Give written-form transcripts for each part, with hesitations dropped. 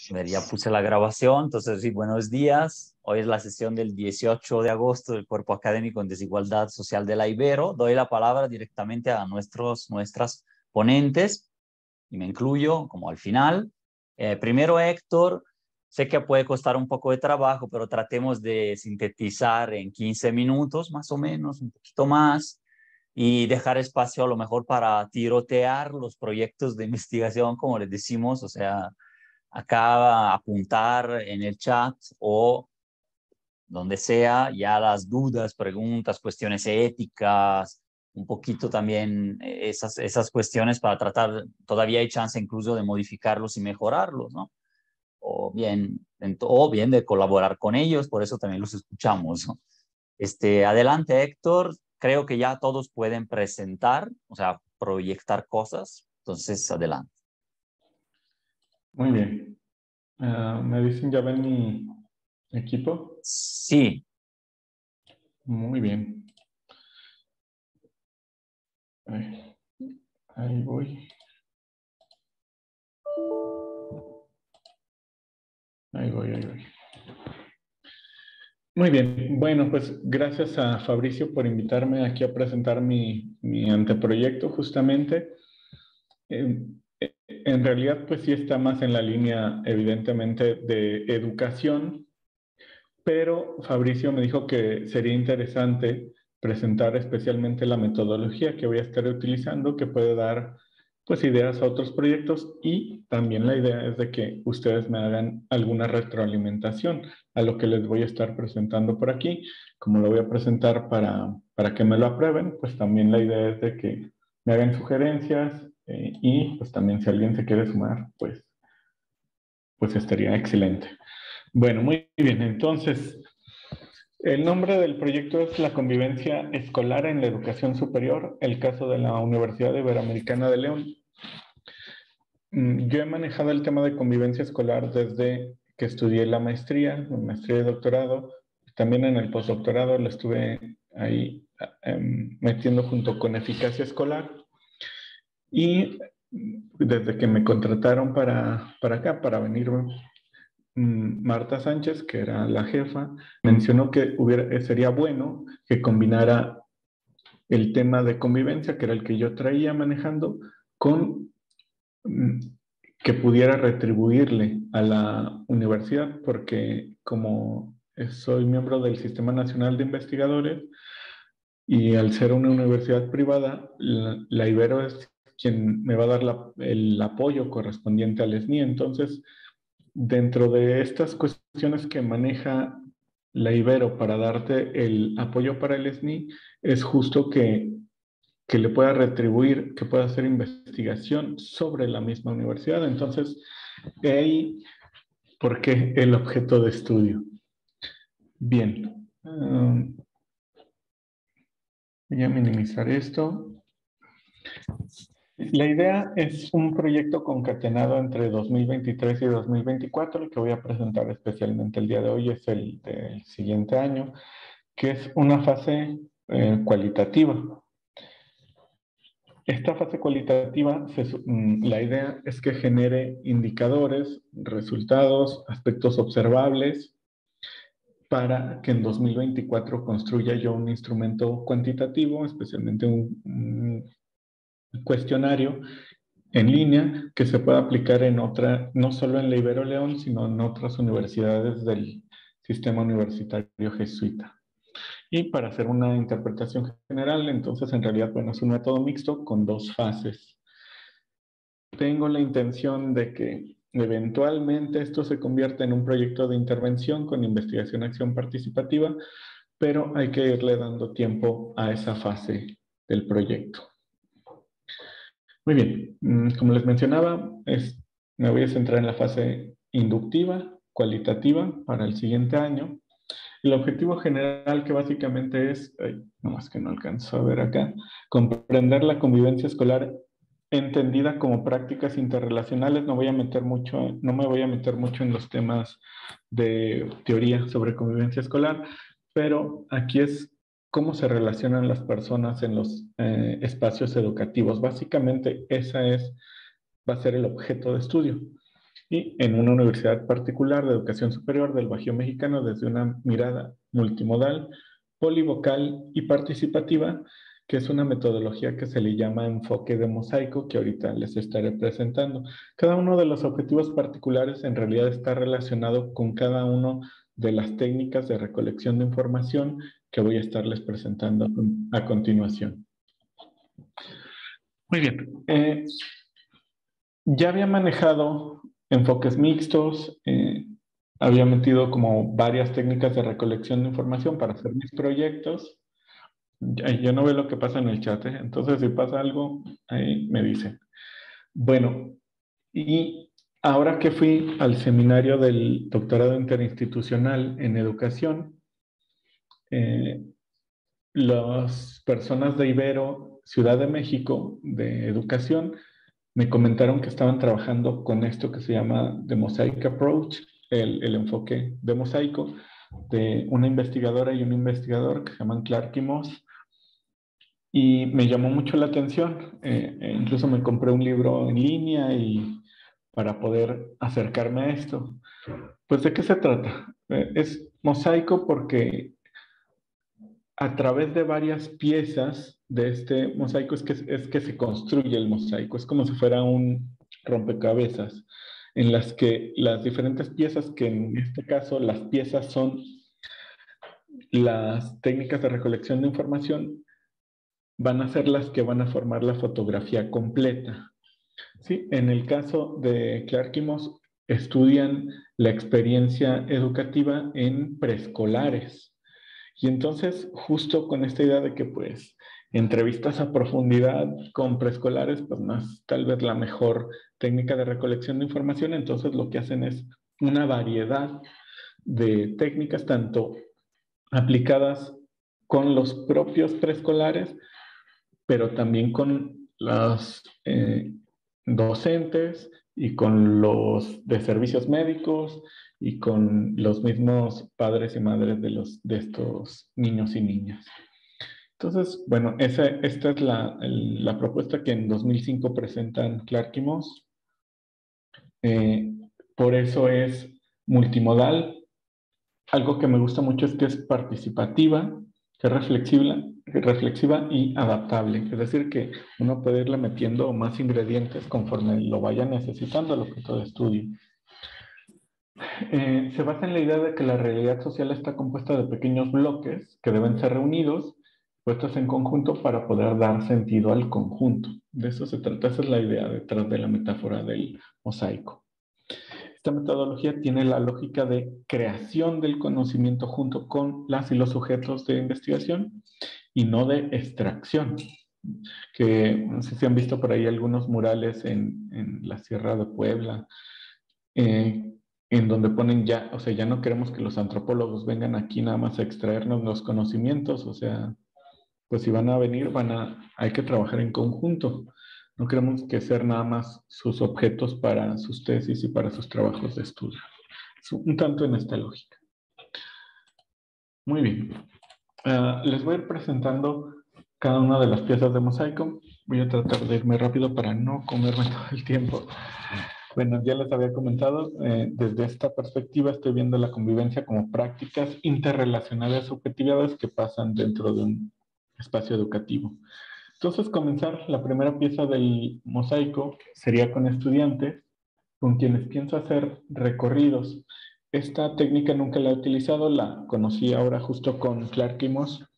A ver, ya puse la grabación, entonces sí, buenos días. Hoy es la sesión del 18 de agosto del Cuerpo Académico en Desigualdad Social de la Ibero. Doy la palabra directamente a nuestras ponentes y me incluyo como al final. Primero, Héctor, sé que puede costar un poco de trabajo, pero tratemos de sintetizar en 15 minutos más o menos, un poquito más, y dejar espacio a lo mejor para tirotear los proyectos de investigación, como les decimos, o sea, acá apuntar en el chat o donde sea ya las dudas, preguntas, cuestiones éticas, un poquito también esas cuestiones para tratar, todavía hay chance incluso de modificarlos y mejorarlos, ¿no? O bien de colaborar con ellos, por eso también los escuchamos, ¿no? Adelante, Héctor. Creo que ya todos pueden presentar, o sea, proyectar cosas. Entonces, adelante. Muy bien. ¿Me dicen ya ven mi equipo? Sí. Muy bien. Ahí voy. Ahí voy. Muy bien. Bueno, pues gracias a Fabricio por invitarme aquí a presentar mi anteproyecto justamente. En realidad, pues sí está más en la línea, evidentemente, de educación, pero Fabricio me dijo que sería interesante presentar especialmente la metodología que voy a estar utilizando, que puede dar pues ideas a otros proyectos, y también la idea es de que ustedes me hagan alguna retroalimentación a lo que les voy a estar presentando por aquí. Como lo voy a presentar para que me lo aprueben, pues también la idea es de que me hagan sugerencias, y pues también si alguien se quiere sumar, pues estaría excelente. Bueno, muy bien. Entonces, el nombre del proyecto es La convivencia escolar en la educación superior, el caso de la Universidad Iberoamericana de León. Yo he manejado el tema de convivencia escolar desde que estudié la maestría y doctorado. También en el postdoctorado lo estuve ahí metiendo junto con eficacia escolar. Y desde que me contrataron para acá, para venir, Marta Sánchez, que era la jefa, mencionó que sería bueno que combinara el tema de convivencia, que era el que yo traía manejando, con que pudiera retribuirle a la universidad, porque como soy miembro del Sistema Nacional de Investigadores y al ser una universidad privada, la Ibero es quien me va a dar el apoyo correspondiente al SNI. Entonces, dentro de estas cuestiones que maneja la Ibero para darte el apoyo para el SNI, es justo que le pueda retribuir, que pueda hacer investigación sobre la misma universidad. Entonces, de ahí, ¿por qué el objeto de estudio? Bien. Voy a minimizar esto. La idea es un proyecto concatenado entre 2023 y 2024. El que voy a presentar especialmente el día de hoy es el del siguiente año, que es una fase cualitativa. Esta fase cualitativa, la idea es que genere indicadores, resultados, aspectos observables, para que en 2024 construya yo un instrumento cuantitativo, especialmente un cuestionario en línea que se pueda aplicar no solo en la Ibero León, sino en otras universidades del sistema universitario jesuita. Y para hacer una interpretación general, entonces en realidad, bueno, es un método mixto con dos fases. Tengo la intención de que eventualmente esto se convierta en un proyecto de intervención con investigación-acción participativa, pero hay que irle dando tiempo a esa fase del proyecto. Muy bien, como les mencionaba, me voy a centrar en la fase inductiva, cualitativa, para el siguiente año. El objetivo general, que básicamente es, nomás que no alcanzo a ver acá, comprender la convivencia escolar entendida como prácticas interrelacionales. No me voy a meter mucho en los temas de teoría sobre convivencia escolar, pero aquí es cómo se relacionan las personas en los espacios educativos. Básicamente, va a ser el objeto de estudio. y en una universidad particular de educación superior del Bajío Mexicano desde una mirada multimodal, polivocal y participativa, que es una metodología que se le llama enfoque de mosaico, que ahorita les estaré presentando. Cada uno de los objetivos particulares en realidad está relacionado con cada uno de las técnicas de recolección de información que voy a estarles presentando a continuación. Muy bien. Ya había manejado enfoques mixtos, había metido como varias técnicas de recolección de información para hacer mis proyectos. Yo no veo lo que pasa en el chat, entonces si pasa algo, ahí me dicen. Bueno, y ahora que fui al seminario del doctorado interinstitucional en educación, las personas de Ibero, Ciudad de México, de educación, me comentaron que estaban trabajando con esto que se llama The Mosaic Approach, el enfoque de mosaico, de una investigadora y un investigador que se llaman Clark y Moss, y me llamó mucho la atención. Incluso me compré un libro en línea y para poder acercarme a esto. Pues, ¿de qué se trata? Es mosaico porque a través de varias piezas de este mosaico es que se construye el mosaico. Es como si fuera un rompecabezas en las que las diferentes piezas, que en este caso las piezas son las técnicas de recolección de información, van a ser las que van a formar la fotografía completa. ¿Sí? En el caso de Clark y Moss, estudian la experiencia educativa en preescolares. Y entonces, justo con esta idea de que, pues, entrevistas a profundidad con preescolares, pues no es tal vez la mejor técnica de recolección de información, entonces lo que hacen es una variedad de técnicas, tanto aplicadas con los propios preescolares, pero también con los docentes y con los de servicios médicos y con los mismos padres y madres de estos niños y niñas. Entonces, bueno, esta es la propuesta que en 2005 presentan Clark y Moss. Por eso es multimodal. Algo que me gusta mucho es que es participativa, que es reflexiva y adaptable. Es decir, que uno puede irle metiendo más ingredientes conforme lo vaya necesitando el objeto de estudio. Se basa en la idea de que la realidad social está compuesta de pequeños bloques que deben ser reunidos, puestos en conjunto para poder dar sentido al conjunto. De eso se trata, esa es la idea detrás de la metáfora del mosaico. Esta metodología tiene la lógica de creación del conocimiento junto con las y los sujetos de investigación y no de extracción. Que no sé si han visto por ahí algunos murales en la Sierra de Puebla, en donde ponen ya, o sea, ya no queremos que los antropólogos vengan aquí nada más a extraernos los conocimientos, o sea, pues si van a venir, hay que trabajar en conjunto. No queremos que ser nada más sus objetos para sus tesis y para sus trabajos de estudio. Es un tanto en esta lógica. Muy bien. Les voy a ir presentando cada una de las piezas de mosaico. Voy a tratar de irme rápido para no comerme todo el tiempo. Bueno, ya les había comentado, desde esta perspectiva estoy viendo la convivencia como prácticas interrelacionadas subjetividades que pasan dentro de un espacio educativo. Entonces, comenzar la primera pieza del mosaico sería con estudiantes con quienes pienso hacer recorridos. Esta técnica nunca la he utilizado, la conocí ahora justo con Clark y Moss,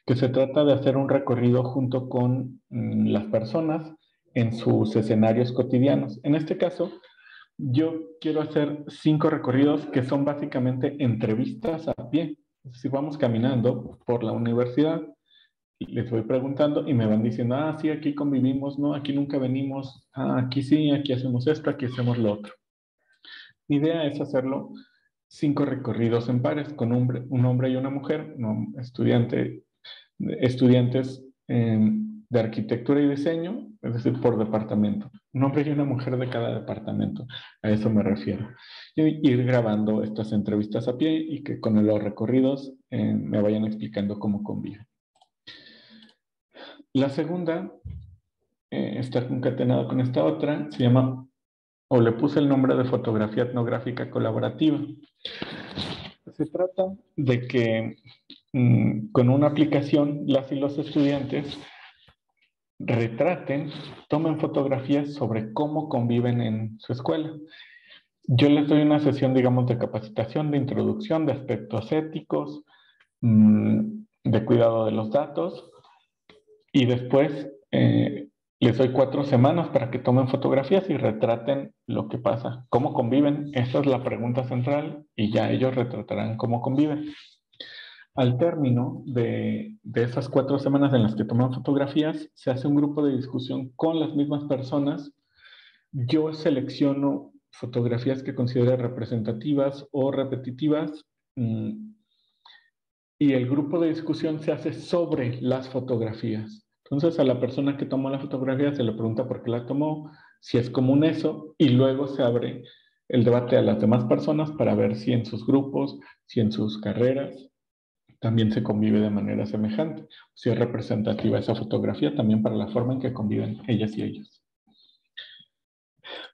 que se trata de hacer un recorrido junto con las personas en sus escenarios cotidianos. En este caso, yo quiero hacer 5 recorridos que son básicamente entrevistas a pie. Si vamos caminando por la universidad, les voy preguntando y me van diciendo, ah, sí, aquí convivimos, no, aquí nunca venimos, ah, aquí sí, aquí hacemos esto, aquí hacemos lo otro. Mi idea es hacerlo 5 recorridos en pares con un hombre y una mujer, estudiantes de arquitectura y diseño, es decir, por departamento. Un hombre y una mujer de cada departamento, a eso me refiero. Y ir grabando estas entrevistas a pie y que con los recorridos me vayan explicando cómo conviven. La segunda está concatenada con esta otra, se llama o le puse el nombre de fotografía etnográfica colaborativa. Se trata de que con una aplicación las y los estudiantes retraten, tomen fotografías sobre cómo conviven en su escuela. Yo les doy una sesión, digamos, de capacitación, de introducción, de aspectos éticos, de cuidado de los datos, y después les doy 4 semanas para que tomen fotografías y retraten lo que pasa, cómo conviven. Esa es la pregunta central y ya ellos retratarán cómo conviven. Al término de esas 4 semanas en las que toman fotografías, se hace un grupo de discusión con las mismas personas. Yo selecciono fotografías que considere representativas o repetitivas, y el grupo de discusión se hace sobre las fotografías. Entonces a la persona que tomó la fotografía se le pregunta por qué la tomó, si es común eso, y luego se abre el debate a las demás personas para ver si en sus grupos, si en sus carreras también se convive de manera semejante, si es representativa esa fotografía también para la forma en que conviven ellas y ellos.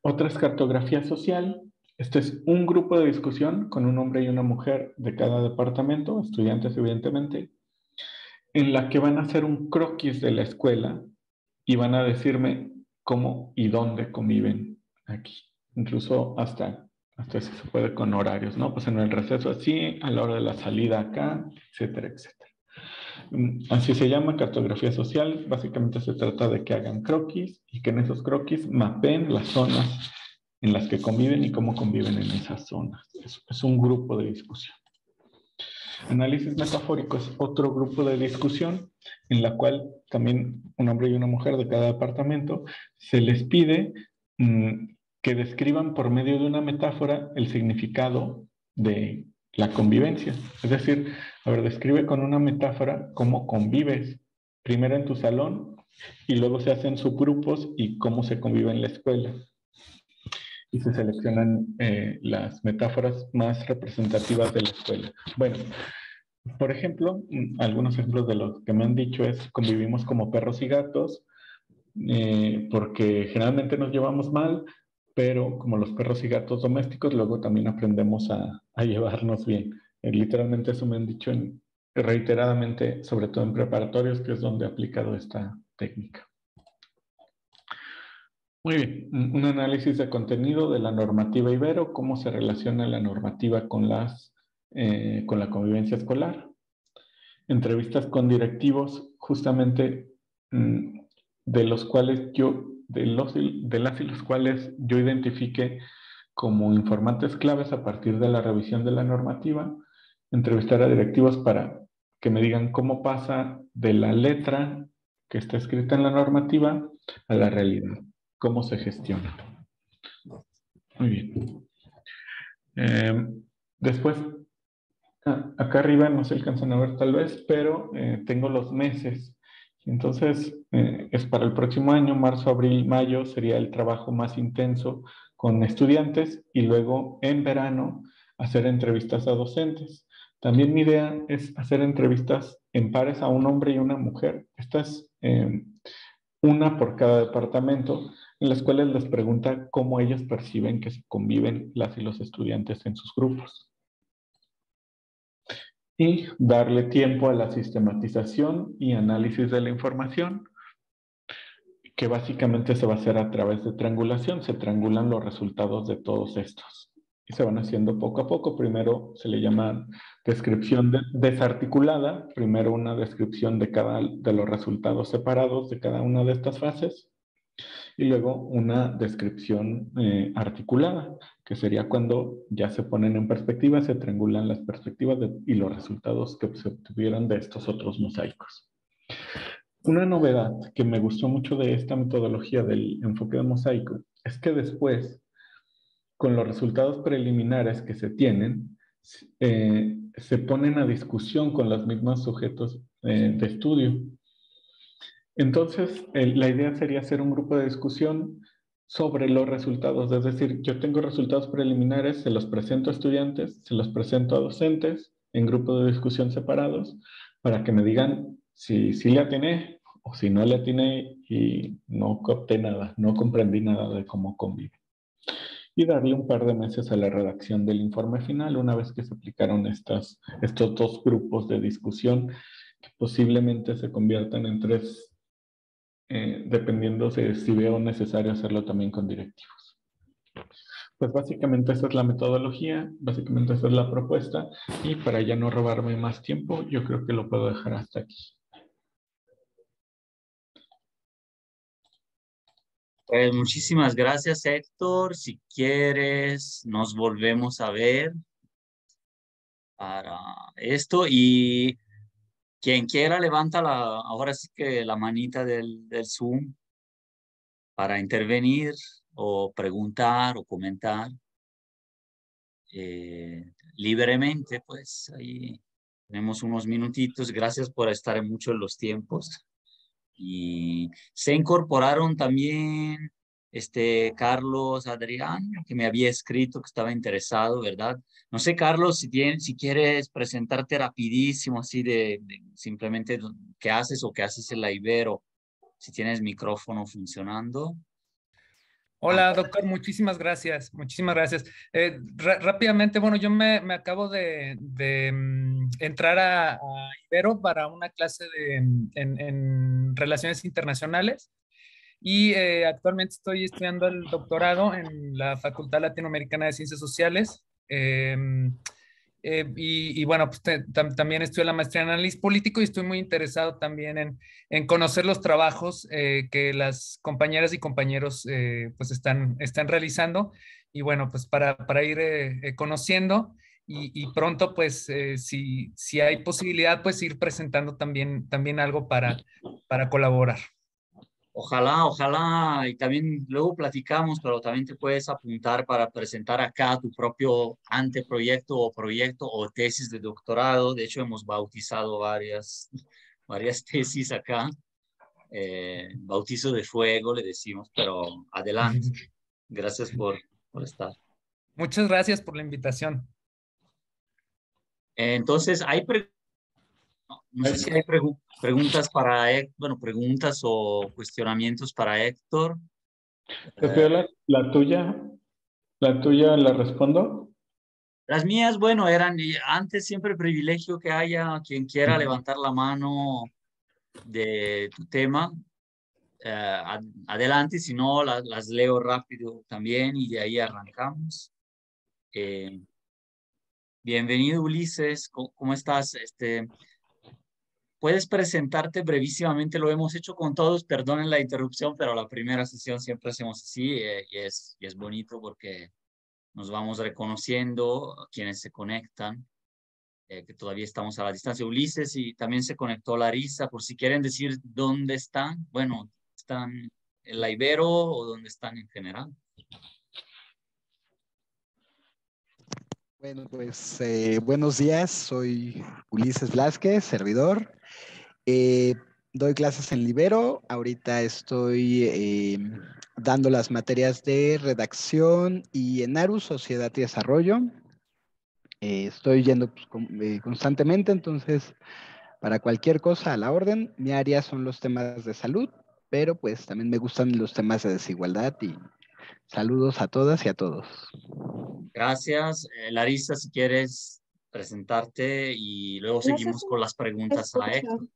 Otra es cartografía social. Este es un grupo de discusión con un hombre y una mujer de cada departamento, estudiantes evidentemente, en la que van a hacer un croquis de la escuela y van a decirme cómo y dónde conviven aquí. Incluso hasta si se puede con horarios, ¿no? Pues en el receso así, a la hora de la salida acá, etcétera, etcétera. Así se llama cartografía social. Básicamente se trata de que hagan croquis y que en esos croquis mapeen las zonas en las que conviven y cómo conviven en esas zonas. Es un grupo de discusión. Análisis metafórico es otro grupo de discusión en la cual también un hombre y una mujer de cada departamento se les pide que describan por medio de una metáfora el significado de la convivencia. Es decir, a ver, describe con una metáfora cómo convives, primero en tu salón y luego se hacen subgrupos y cómo se convive en la escuela. Y se seleccionan las metáforas más representativas de la escuela. Bueno, por ejemplo, algunos ejemplos de lo que me han dicho es convivimos como perros y gatos, porque generalmente nos llevamos mal, pero como los perros y gatos domésticos, luego también aprendemos a llevarnos bien. Literalmente eso me han dicho reiteradamente, sobre todo en preparatorios, que es donde he aplicado esta técnica. Muy bien, un análisis de contenido de la normativa Ibero, cómo se relaciona la normativa con la convivencia escolar. Entrevistas con directivos, justamente de las y los cuales yo identifique como informantes claves a partir de la revisión de la normativa. Entrevistar a directivos para que me digan cómo pasa de la letra que está escrita en la normativa a la realidad, cómo se gestiona. Muy bien. Después, acá arriba no se alcanzan a ver tal vez, pero tengo los meses. Entonces, es para el próximo año, marzo, abril, mayo, sería el trabajo más intenso con estudiantes y luego en verano hacer entrevistas a docentes. También mi idea es hacer entrevistas en pares a un hombre y una mujer. Esta es una por cada departamento, en las cuales les pregunta cómo ellos perciben que se conviven las y los estudiantes en sus grupos. Y darle tiempo a la sistematización y análisis de la información, que básicamente se va a hacer a través de triangulación. Se triangulan los resultados de todos estos y se van haciendo poco a poco. Primero se le llama descripción desarticulada, primero una descripción de los resultados separados de cada una de estas fases, y luego una descripción articulada, que sería cuando ya se ponen en perspectiva, se triangulan las perspectivas y los resultados que se obtuvieron de estos otros mosaicos. Una novedad que me gustó mucho de esta metodología del enfoque de mosaico es que después, con los resultados preliminares que se tienen, se ponen a discusión con los mismos sujetos de estudio. Entonces, la idea sería hacer un grupo de discusión sobre los resultados. Es decir, yo tengo resultados preliminares, se los presento a estudiantes, se los presento a docentes en grupos de discusión separados para que me digan si le atiné o si no le atiné y no capté nada, no comprendí nada de cómo convive. y darle un par de meses a la redacción del informe final una vez que se aplicaron estos dos grupos de discusión que posiblemente se conviertan en tres, dependiendo de si veo necesario hacerlo también con directivos. Pues básicamente esa es la metodología, básicamente esa es la propuesta, y para ya no robarme más tiempo, yo creo que lo puedo dejar hasta aquí. Pues muchísimas gracias, Héctor. Si quieres, nos volvemos a ver para esto. Y quien quiera, levanta ahora sí que la manita del Zoom para intervenir o preguntar o comentar libremente. Pues ahí tenemos unos minutitos. Gracias por estar en mucho en los tiempos. Y se incorporaron también Carlos Adrián, que me había escrito que estaba interesado, ¿verdad? No sé, Carlos, si quieres presentarte rapidísimo, así de simplemente qué haces o qué haces en la Ibero, si tienes micrófono funcionando. Hola, doctor, muchísimas gracias, muchísimas gracias. Rápidamente, bueno, yo me acabo de entrar a Ibero para una clase en Relaciones Internacionales y actualmente estoy estudiando el doctorado en la Facultad Latinoamericana de Ciencias Sociales. Y bueno, pues también estudio la maestría en análisis político y estoy muy interesado también en conocer los trabajos que las compañeras y compañeros pues están realizando. Y bueno, pues para ir conociendo y pronto pues si hay posibilidad pues ir presentando también algo para colaborar. Ojalá, ojalá, y también luego platicamos, pero también te puedes apuntar para presentar acá tu propio anteproyecto o proyecto o tesis de doctorado. De hecho, hemos bautizado varias tesis acá. Bautizo de fuego, le decimos, pero adelante. Gracias por estar. Muchas gracias por la invitación. Entonces, no sé si hay preguntas para Héctor, bueno, preguntas o cuestionamientos para Héctor. La tuya la respondo. Las mías, bueno, eran antes siempre privilegio que haya quien quiera levantar la mano de tu tema. Adelante, si no, las leo rápido también y de ahí arrancamos. Bienvenido, Ulises. ¿Cómo estás? ¿Puedes presentarte brevísimamente? Lo hemos hecho con todos, perdonen la interrupción, pero la primera sesión siempre hacemos así y es bonito porque nos vamos reconociendo quienes se conectan, que todavía estamos a la distancia. Ulises, y también se conectó Larisa, por si quieren decir dónde están. Bueno, ¿están en la Ibero o dónde están en general? Bueno, pues buenos días, soy Ulises Blasquez, servidor. Eh, Doy clases en Libero, ahorita estoy dando las materias de redacción y ENARU, Sociedad y Desarrollo. Estoy yendo pues, constantemente, entonces para cualquier cosa a la orden. Mi área son los temas de salud, pero pues también me gustan los temas de desigualdad y saludos a todas y a todos. Gracias. Larisa, si quieres presentarte y luego seguimos con las preguntas a Héctor.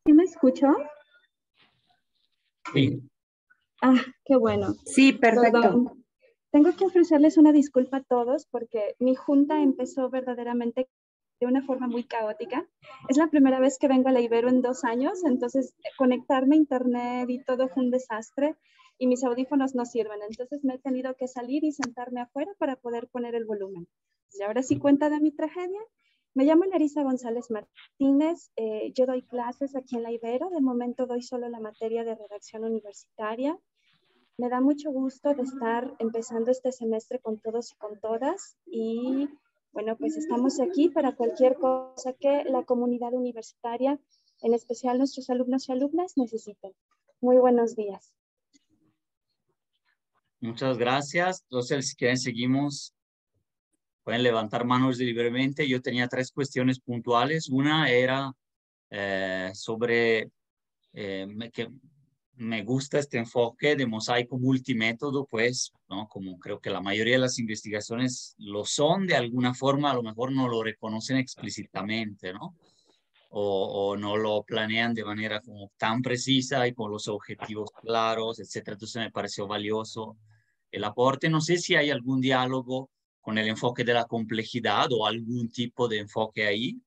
¿Sí me escucho? Sí. Ah, qué bueno. Sí, perfecto. Perdón. Tengo que ofrecerles una disculpa a todos porque mi junta empezó verdaderamente de una forma muy caótica. Es la primera vez que vengo a la Ibero en 2 años, entonces conectarme a internet y todo fue un desastre y mis audífonos no sirven. Entonces me he tenido que salir y sentarme afuera para poder poner el volumen. Y ahora sí cuenta de mi tragedia. Me llamo Larisa González Martínez. Yo doy clases aquí en la Ibero. De momento doy solo la materia de redacción universitaria. Me da mucho gusto de estar empezando este semestre con todos y con todas y bueno, pues estamos aquí para cualquier cosa que la comunidad universitaria, en especial nuestros alumnos y alumnas, necesiten. Muy buenos días. Muchas gracias. Entonces, si quieren, seguimos. Pueden levantar manos libremente. Yo tenía 3 cuestiones puntuales. Una era sobre que me gusta este enfoque de mosaico multimétodo, pues, ¿no? Como creo que la mayoría de las investigaciones lo son de alguna forma, a lo mejor no lo reconocen explícitamente, ¿no? O no lo planean de manera como tan precisa y con los objetivos claros, etcétera. Entonces me pareció valioso el aporte. No sé si hay algún diálogo con el enfoque de la complejidad o algún tipo de enfoque ahí,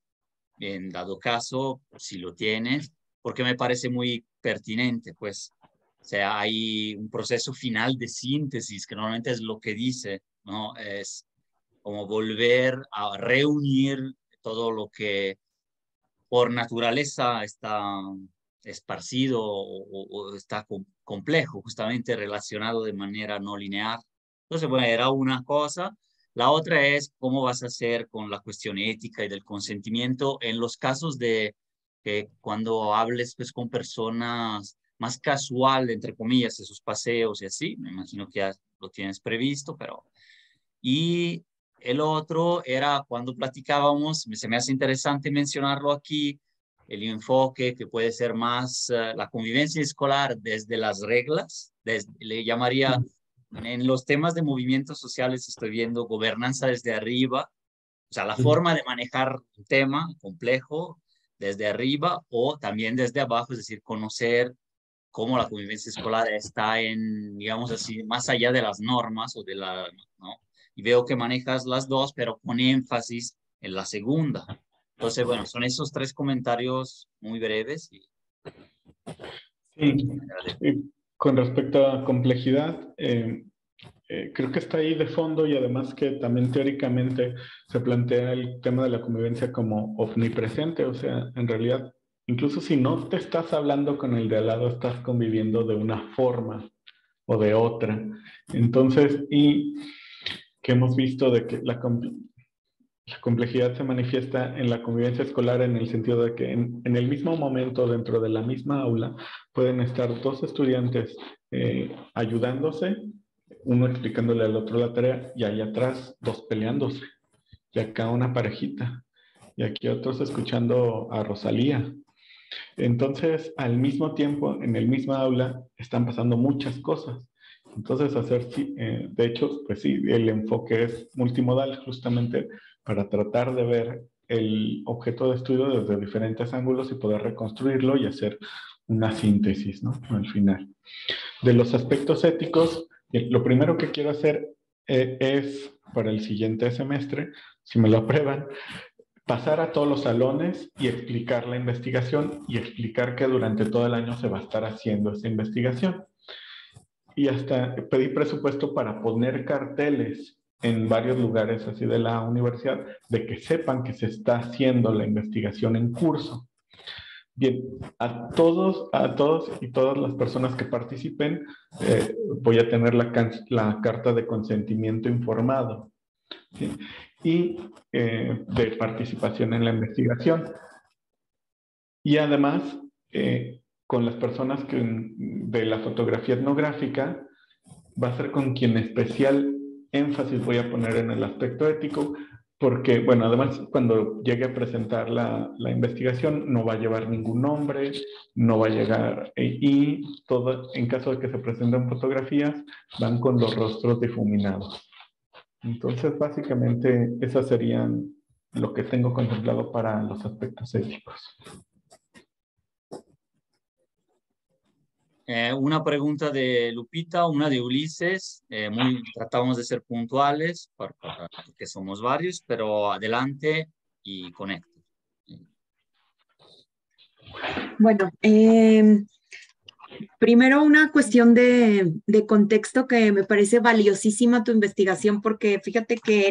en dado caso, si lo tienes, porque me parece muy pertinente, pues, o sea, hay un proceso final de síntesis que normalmente es lo que dice, ¿no? Es como volver a reunir todo lo que por naturaleza está esparcido o está complejo, justamente relacionado de manera no lineal. Entonces, bueno, era una cosa. La otra es cómo vas a hacer con la cuestión ética y del consentimiento en los casos de que cuando hables pues, con personas más casual, entre comillas, esos paseos y así. Me imagino que ya lo tienes previsto, pero... Y el otro era cuando platicábamos, se me hace interesante mencionarlo aquí, el enfoque que puede ser más la convivencia escolar desde las reglas, le llamaría, en los temas de movimientos sociales estoy viendo gobernanza desde arriba, o sea, la forma de manejar un tema complejo desde arriba o también desde abajo, es decir, conocer cómo la convivencia escolar está en, digamos así, más allá de las normas o de la, ¿no? Y veo que manejas las dos, pero con énfasis en la segunda. Entonces, bueno, son esos tres comentarios muy breves. Sí, con respecto a complejidad, creo que está ahí de fondo y además que también teóricamente se plantea el tema de la convivencia como omnipresente, o sea, en realidad, incluso si no te estás hablando con el de al lado, estás conviviendo de una forma o de otra. Entonces, y que hemos visto de que la complejidad se manifiesta en la convivencia escolar en el sentido de que en el mismo momento, dentro de la misma aula, pueden estar dos estudiantes ayudándose, uno explicándole al otro la tarea, y allá atrás dos peleándose, y acá una parejita, y aquí otros escuchando a Rosalía. Entonces, al mismo tiempo, en el mismo aula, están pasando muchas cosas. Entonces, de hecho, pues sí, el enfoque es multimodal justamente para tratar de ver el objeto de estudio desde diferentes ángulos y poder reconstruirlo y hacer una síntesis, ¿no? Al final. De los aspectos éticos, lo primero que quiero hacer es, para el siguiente semestre, si me lo aprueban, pasar a todos los salones y explicar la investigación y explicar que durante todo el año se va a estar haciendo esta investigación. Y hasta pedí presupuesto para poner carteles en varios lugares así de la universidad de que sepan que se está haciendo la investigación en curso. Bien, a todos y todas las personas que participen, voy a tener la carta de consentimiento informado, ¿sí? Y de participación en la investigación. Y además, con las personas de la fotografía etnográfica, va a ser con quien especial énfasis voy a poner en el aspecto ético, porque, bueno, además cuando llegue a presentar la investigación no va a llevar ningún nombre, no va a llegar, y todo, en caso de que se presenten fotografías, van con los rostros difuminados. Entonces, básicamente, esas serían lo que tengo contemplado para los aspectos éticos. Una pregunta de Lupita, una de Ulises. Tratamos de ser puntuales porque somos varios, pero adelante y conecta. Bueno, primero una cuestión de contexto que me parece valiosísima tu investigación porque fíjate que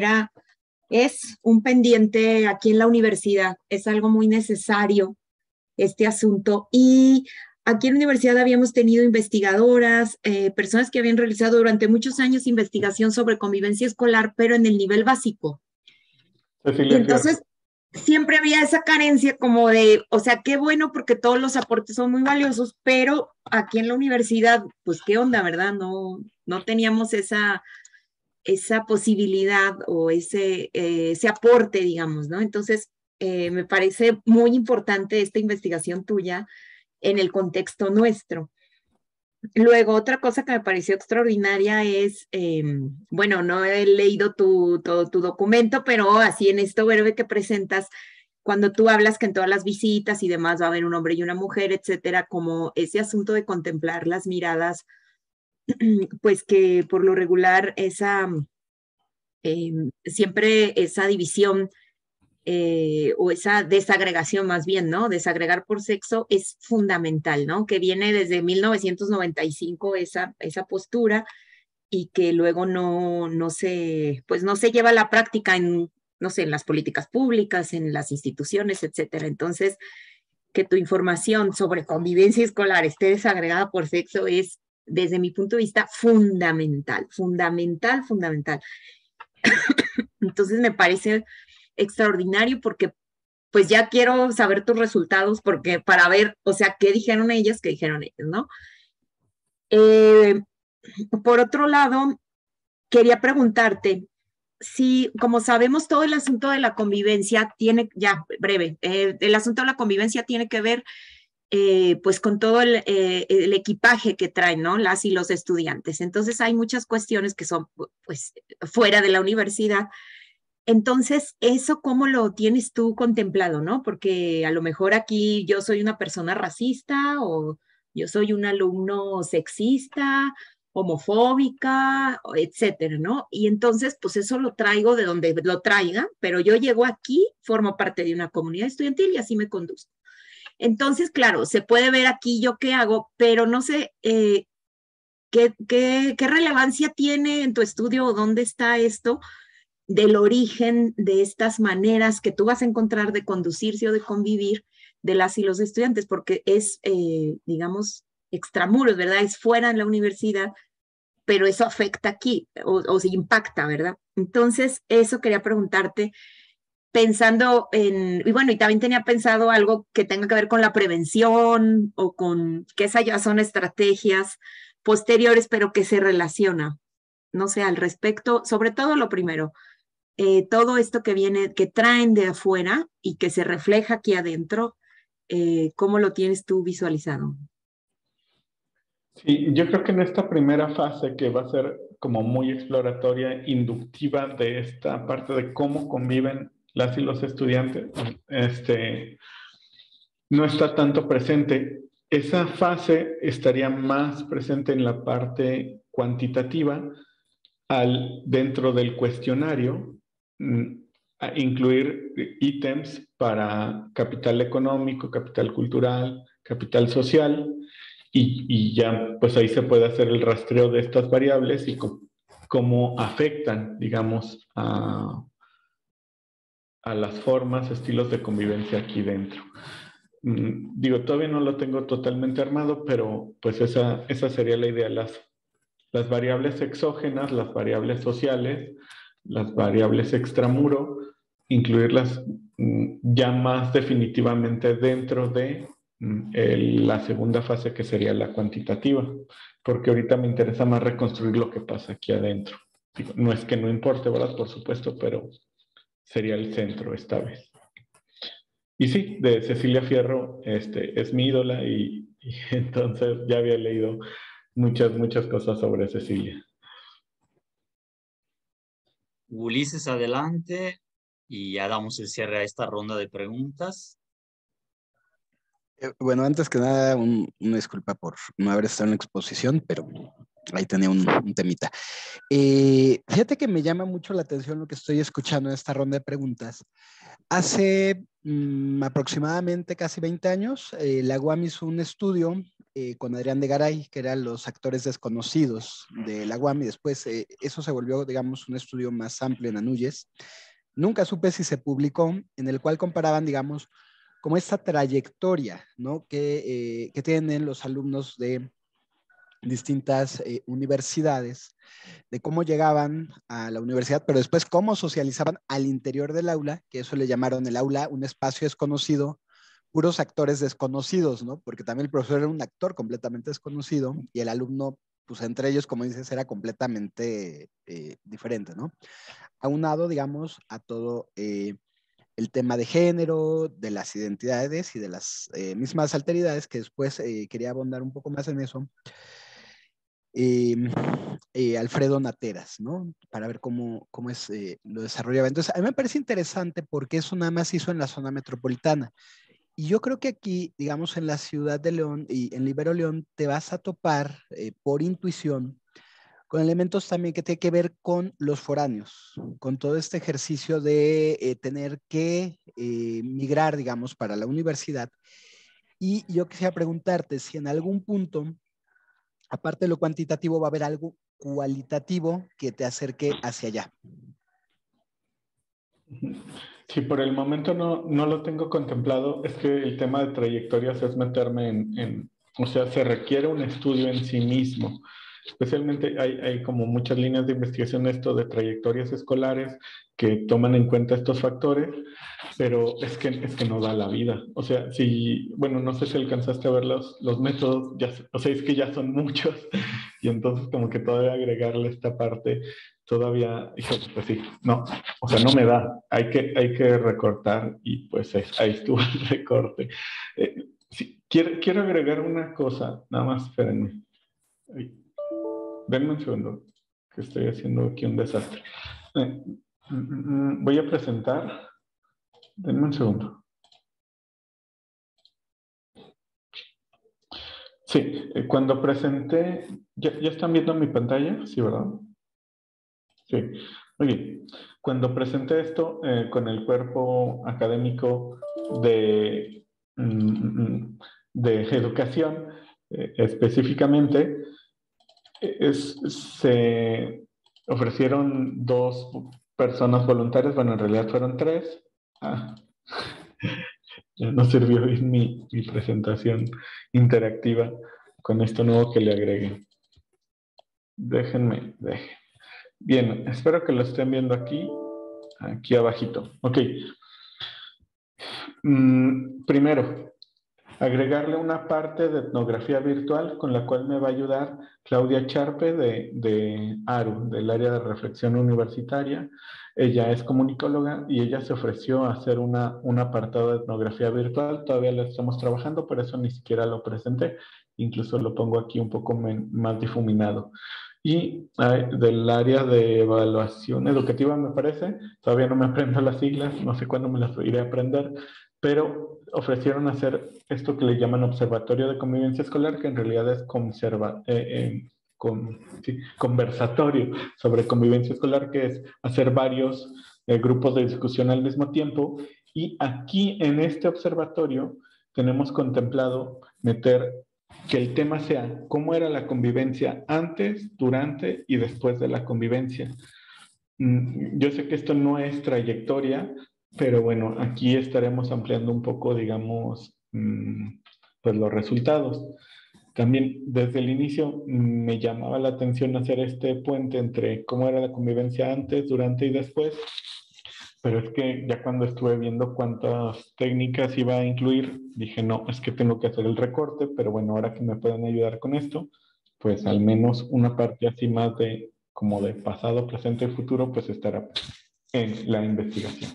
es un pendiente aquí en la universidad, es algo muy necesario este asunto y aquí en la universidad habíamos tenido investigadoras, personas que habían realizado durante muchos años investigación sobre convivencia escolar, pero en el nivel básico. Y entonces siempre había esa carencia como de, o sea, qué bueno porque todos los aportes son muy valiosos, pero aquí en la universidad, pues qué onda, ¿verdad? No teníamos esa posibilidad o ese aporte, digamos, ¿no? Entonces, me parece muy importante esta investigación tuya en el contexto nuestro. Luego, otra cosa que me pareció extraordinaria es, bueno, no he leído todo tu documento, pero así en esto breve que presentas, cuando tú hablas que en todas las visitas y demás va a haber un hombre y una mujer, etcétera, como ese asunto de contemplar las miradas, pues que por lo regular siempre esa división o esa desagregación más bien, ¿no? Desagregar por sexo es fundamental, ¿no? Que viene desde 1995 esa postura y que luego pues no se lleva a la práctica en, no sé, en las políticas públicas, en las instituciones, etcétera. Entonces, que tu información sobre convivencia escolar esté desagregada por sexo es, desde mi punto de vista, fundamental, fundamental, fundamental. Entonces, me parece extraordinario porque pues ya quiero saber tus resultados porque para ver, o sea, qué dijeron ellas, qué dijeron ellos, ¿no? Por otro lado, quería preguntarte si, como sabemos, todo el asunto de la convivencia tiene, ya breve, el asunto de la convivencia tiene que ver pues con todo el equipaje que traen, ¿no? Las y los estudiantes. Entonces hay muchas cuestiones que son pues fuera de la universidad. Entonces, ¿eso cómo lo tienes tú contemplado, no? Porque a lo mejor aquí yo soy una persona racista o yo soy un alumno sexista, homofóbica, etcétera, ¿no? Y entonces, pues eso lo traigo de donde lo traiga, pero yo llego aquí, formo parte de una comunidad estudiantil y así me conduzco. Entonces, claro, se puede ver aquí yo qué hago, pero no sé qué relevancia tiene en tu estudio o dónde está esto del origen de estas maneras que tú vas a encontrar de conducirse o de convivir de las y los estudiantes, porque es, digamos, extramuros, ¿verdad? Es fuera en la universidad, pero eso afecta aquí o se impacta, ¿verdad? Entonces, eso quería preguntarte, pensando en, y bueno, y también tenía pensado algo que tenga que ver con la prevención o con que esas ya son estrategias posteriores, pero que se relaciona, no sé, al respecto, sobre todo lo primero, todo esto que viene, que traen de afuera y que se refleja aquí adentro, ¿cómo lo tienes tú visualizado? Sí, yo creo que en esta primera fase, que va a ser como muy exploratoria, inductiva de esta parte de cómo conviven las y los estudiantes, no está tanto presente. Esa fase estaría más presente en la parte cuantitativa, dentro del cuestionario, a incluir ítems para capital económico, capital cultural, capital social, y ya pues ahí se puede hacer el rastreo de estas variables y cómo afectan, digamos, a las formas, estilos de convivencia aquí dentro. Digo, todavía no lo tengo totalmente armado, pero pues esa sería la idea. Las variables exógenas, las variables sociales, las variables extramuro, incluirlas ya más definitivamente dentro de la segunda fase, que sería la cuantitativa, porque ahorita me interesa más reconstruir lo que pasa aquí adentro. Digo, no es que no importe, ¿verdad? Por supuesto, pero sería el centro esta vez. Y sí, de Cecilia Fierro es mi ídola y entonces ya había leído muchas cosas sobre Cecilia. Ulises, adelante y ya damos el cierre a esta ronda de preguntas. Bueno, antes que nada, una disculpa por no haber estado en la exposición, pero ahí tenía un temita. Fíjate que me llama mucho la atención lo que estoy escuchando en esta ronda de preguntas. Hace aproximadamente casi 20 años, la UAM hizo un estudio con Adrián de Garay, que eran los actores desconocidos de la UAM, y después eso se volvió, digamos, un estudio más amplio en Anuyes. Nunca supe si se publicó, en el cual comparaban, digamos, como esta trayectoria, ¿no? que tienen los alumnos de distintas universidades, de cómo llegaban a la universidad, pero después cómo socializaban al interior del aula, que eso le llamaron el aula un espacio desconocido, puros actores desconocidos, ¿no? Porque también el profesor era un actor completamente desconocido y el alumno, pues entre ellos, como dices, era completamente diferente, ¿no? Aunado, digamos, a todo el tema de género, de las identidades y de las mismas alteridades, que después quería abundar un poco más en eso. Alfredo Nateras, ¿no? Para ver cómo lo desarrollaba. Entonces, a mí me parece interesante porque eso nada más hizo en la zona metropolitana. Y yo creo que aquí, digamos, en la ciudad de León y en Libero León, te vas a topar por intuición con elementos también que tienen que ver con los foráneos, con todo este ejercicio de tener que migrar, digamos, para la universidad. Y yo quisiera preguntarte si en algún punto, aparte de lo cuantitativo, va a haber algo cualitativo que te acerque hacia allá. Sí, por el momento no lo tengo contemplado. Es que el tema de trayectorias es meterme o sea, se requiere un estudio en sí mismo. Especialmente hay como muchas líneas de investigación esto de trayectorias escolares que toman en cuenta estos factores, pero es que no da la vida. O sea, bueno, no sé si alcanzaste a ver los métodos, o sea, es que ya son muchos y entonces como que todavía agregarle esta parte, todavía, pues sí, no, o sea, no me da. Hay que recortar y pues ahí estuvo el recorte. Sí, quiero agregar una cosa, nada más, espérenme. Denme un segundo, que estoy haciendo aquí un desastre. Voy a presentar. Denme un segundo. Sí, cuando presenté, ¿ya están viendo mi pantalla? Sí, ¿verdad? Sí. Muy bien. Cuando presenté esto con el cuerpo académico de educación, específicamente, se ofrecieron 2 personas voluntarias, bueno, en realidad fueron 3. Ya no sirvió bien mi presentación interactiva con esto nuevo que le agregué. Déjenme. Bien, espero que lo estén viendo aquí abajito. Ok. Primero, agregarle una parte de etnografía virtual con la cual me va a ayudar Claudia Charpe de ARU, del área de reflexión universitaria. Ella es comunicóloga y ella se ofreció a hacer un apartado de etnografía virtual. Todavía lo estamos trabajando, por eso ni siquiera lo presenté. Incluso lo pongo aquí un poco más difuminado. Y del área de evaluación educativa, me parece, todavía no me aprendo las siglas, no sé cuándo me las iré a aprender, pero ofrecieron hacer esto que le llaman Observatorio de Convivencia Escolar, que en realidad es conversatorio sobre convivencia escolar, que es hacer varios grupos de discusión al mismo tiempo. Y aquí en este observatorio tenemos contemplado meter que el tema sea cómo era la convivencia antes, durante y después de la convivencia. Yo sé que esto no es trayectoria, pero bueno, aquí estaremos ampliando un poco, digamos, pues los resultados. También desde el inicio me llamaba la atención hacer este puente entre cómo era la convivencia antes, durante y después, pero es que ya cuando estuve viendo cuántas técnicas iba a incluir, dije, no, es que tengo que hacer el recorte, pero bueno, ahora que me pueden ayudar con esto, pues al menos una parte así más como de pasado, presente y futuro, pues estará en la investigación.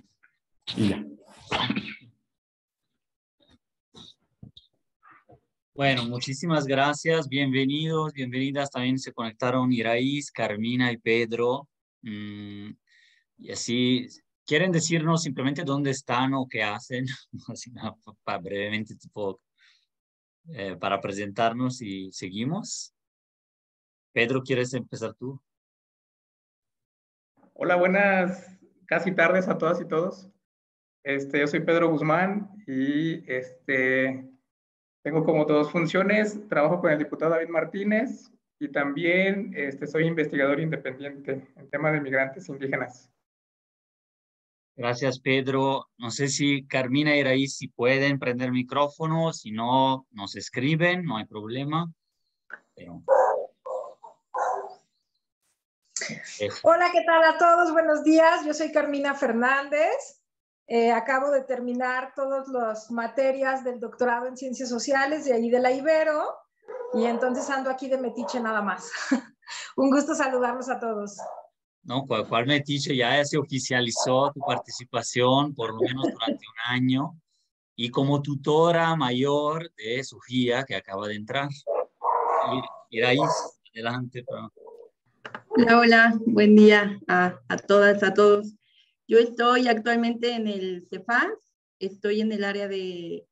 Y ya. Bueno, muchísimas gracias, bienvenidos, bienvenidas. También se conectaron Iraís, Carmina y Pedro. Y así, ¿quieren decirnos simplemente dónde están o qué hacen? Así, brevemente, tipo, para presentarnos y seguimos. Pedro, ¿quieres empezar tú? Hola, buenas, casi tardes a todas y todos. Yo soy Pedro Guzmán y tengo como 2 funciones. Trabajo con el diputado David Martínez y también soy investigador independiente en tema de migrantes indígenas. Gracias, Pedro. No sé si Carmina y Iraís si pueden prender micrófono, si no, nos escriben, no hay problema. Pero... Hola, ¿qué tal a todos? Buenos días. Yo soy Carmina Fernández. Acabo de terminar todas las materias del doctorado en Ciencias Sociales de allí de la Ibero y entonces ando aquí de metiche nada más. Un gusto saludarlos a todos. No, ¿cuál metiche? Ya se oficializó tu participación por lo menos durante un año y como tutora mayor de Sofía que acaba de entrar. Iraís, Adelante. Hola, hola, buen día a todas, a todos. Yo estoy actualmente en el CEFAS, estoy en el área de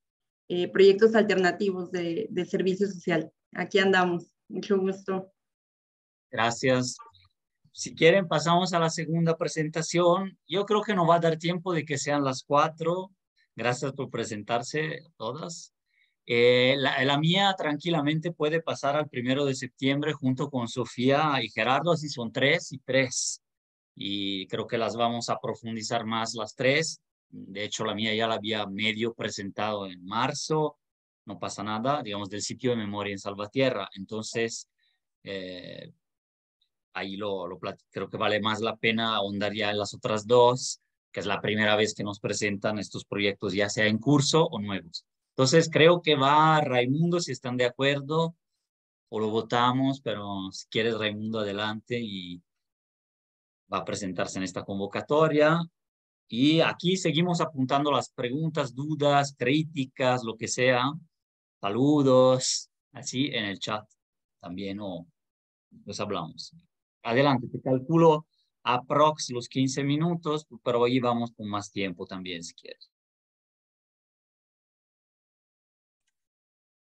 proyectos alternativos de servicio social. Aquí andamos, mucho gusto. Gracias. Si quieren, pasamos a la segunda presentación. Yo creo que no va a dar tiempo de que sean las 4. Gracias por presentarse todas. La mía tranquilamente puede pasar al 1 de septiembre junto con Sofía y Gerardo, así son 3 y 3. Y creo que las vamos a profundizar más las 3. De hecho, la mía ya la había medio presentado en marzo. No pasa nada, digamos, del sitio de memoria en Salvatierra. Entonces, ahí creo que vale más la pena ahondar ya en las otras 2, que es la primera vez que nos presentan estos proyectos, ya sea en curso o nuevos. Entonces, creo que va Raimundo, si están de acuerdo, o lo votamos, pero si quieres, Raimundo, adelante y va a presentarse en esta convocatoria. Y aquí seguimos apuntando las preguntas, dudas, críticas, lo que sea. Saludos, así en el chat también, o pues hablamos. Adelante, te calculo aprox los 15 minutos, pero hoy vamos con más tiempo también, si quieres.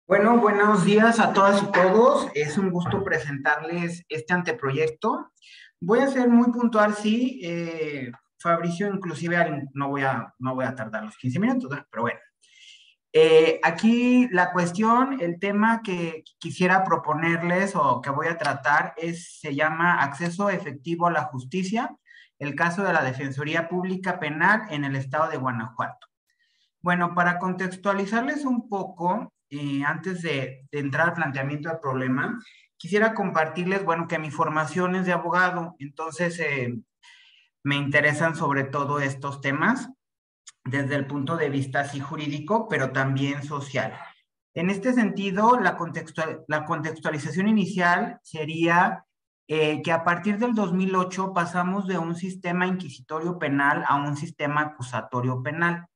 Bueno, buenos días a todas y todos. Es un gusto presentarles este anteproyecto. Voy a ser muy puntual, sí. Fabricio, inclusive, no voy a tardar los 15 minutos, ¿no? Pero bueno. Aquí la cuestión, el tema que quisiera proponerles o que voy a tratar se llama acceso efectivo a la justicia, el caso de la Defensoría Pública Penal en el estado de Guanajuato. Bueno, para contextualizarles un poco, antes de entrar al planteamiento del problema, quisiera compartirles, bueno, que mi formación es de abogado, entonces me interesan sobre todo estos temas desde el punto de vista sí jurídico, pero también social. En este sentido, la contextualización inicial sería que a partir del 2008 pasamos de un sistema inquisitorio penal a un sistema acusatorio penal.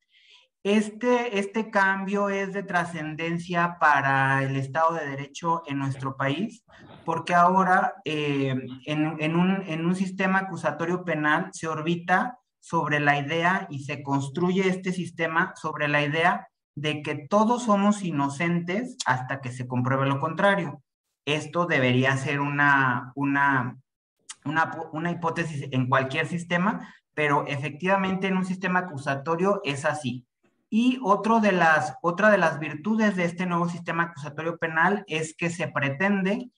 Este cambio es de trascendencia para el Estado de Derecho en nuestro país, porque ahora en un sistema acusatorio penal se orbita sobre la idea y se construye este sistema sobre la idea de que todos somos inocentes hasta que se compruebe lo contrario. Esto debería ser una hipótesis en cualquier sistema, pero efectivamente en un sistema acusatorio es así. Y otra de las virtudes de este nuevo sistema acusatorio penal es que se pretende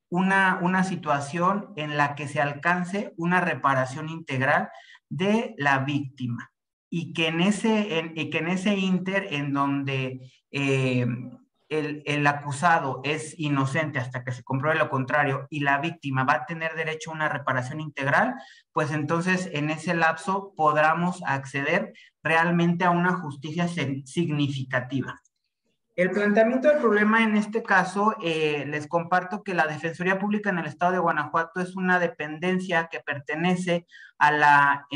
una situación en la que se alcance una reparación integral de la víctima y que en ese inter en donde el acusado es inocente hasta que se compruebe lo contrario y la víctima va a tener derecho a una reparación integral, pues entonces en ese lapso podamos acceder realmente a una justicia significativa. El planteamiento del problema en este caso, les comparto que la Defensoría Pública en el estado de Guanajuato es una dependencia que pertenece a la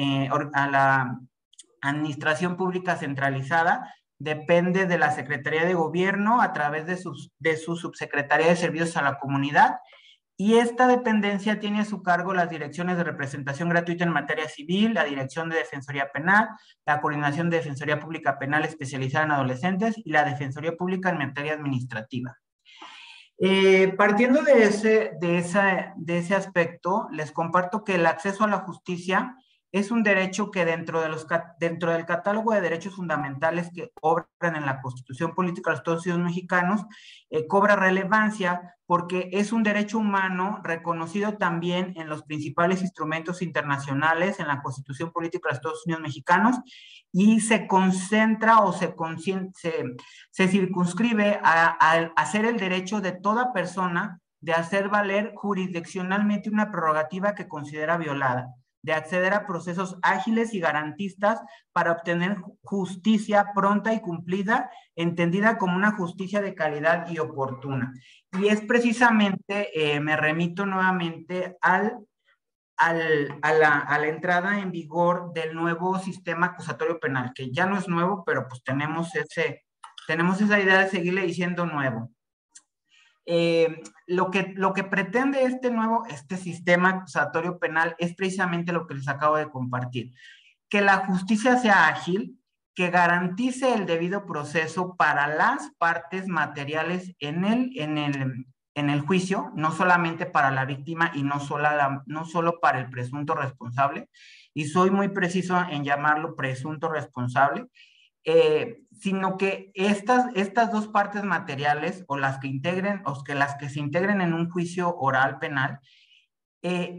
Administración Pública Centralizada, depende de la Secretaría de Gobierno a través de su Subsecretaría de Servicios a la Comunidad, y esta dependencia tiene a su cargo las direcciones de representación gratuita en materia civil, la Dirección de Defensoría Penal, la Coordinación de Defensoría Pública Penal especializada en adolescentes y la Defensoría Pública en materia administrativa. Partiendo de ese aspecto, les comparto que el acceso a la justicia es un derecho que dentro del catálogo de derechos fundamentales que obran en la Constitución Política de los Estados Unidos Mexicanos, cobra relevancia porque es un derecho humano reconocido también en los principales instrumentos internacionales, en la Constitución Política de los Estados Unidos Mexicanos, y se concentra o se circunscribe a ser el derecho de toda persona de hacer valer jurisdiccionalmente una prerrogativa que considera violada, de acceder a procesos ágiles y garantistas para obtener justicia pronta y cumplida, entendida como una justicia de calidad y oportuna. Y es precisamente, me remito nuevamente a la entrada en vigor del nuevo sistema acusatorio penal, que ya no es nuevo, pero pues tenemos esa idea de seguirle diciendo nuevo. Lo que pretende este sistema acusatorio penal es precisamente lo que les acabo de compartir, que la justicia sea ágil, que garantice el debido proceso para las partes materiales en el juicio, no solamente para la víctima y no solo para el presunto responsable, y soy muy preciso en llamarlo presunto responsable, sino que estas dos partes materiales, o las que se integren en un juicio oral penal,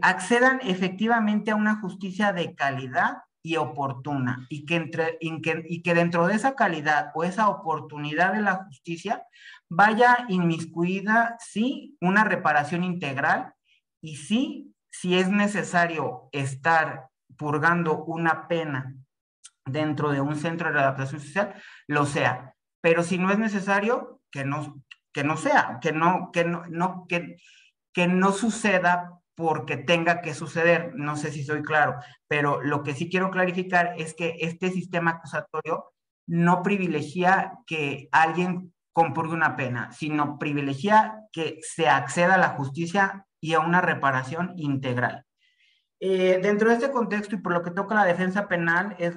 accedan efectivamente a una justicia de calidad y oportuna, y que dentro de esa calidad o esa oportunidad de la justicia vaya inmiscuida, sí, una reparación integral, y sí, si es necesario estar purgando una pena dentro de un centro de readaptación social, lo sea. Pero si no es necesario, que no sea, que no suceda porque tenga que suceder. No sé si soy claro, pero lo que sí quiero clarificar es que este sistema acusatorio no privilegia que alguien compurgue una pena, sino privilegia que se acceda a la justicia y a una reparación integral. Dentro de este contexto, y por lo que toca la defensa penal, es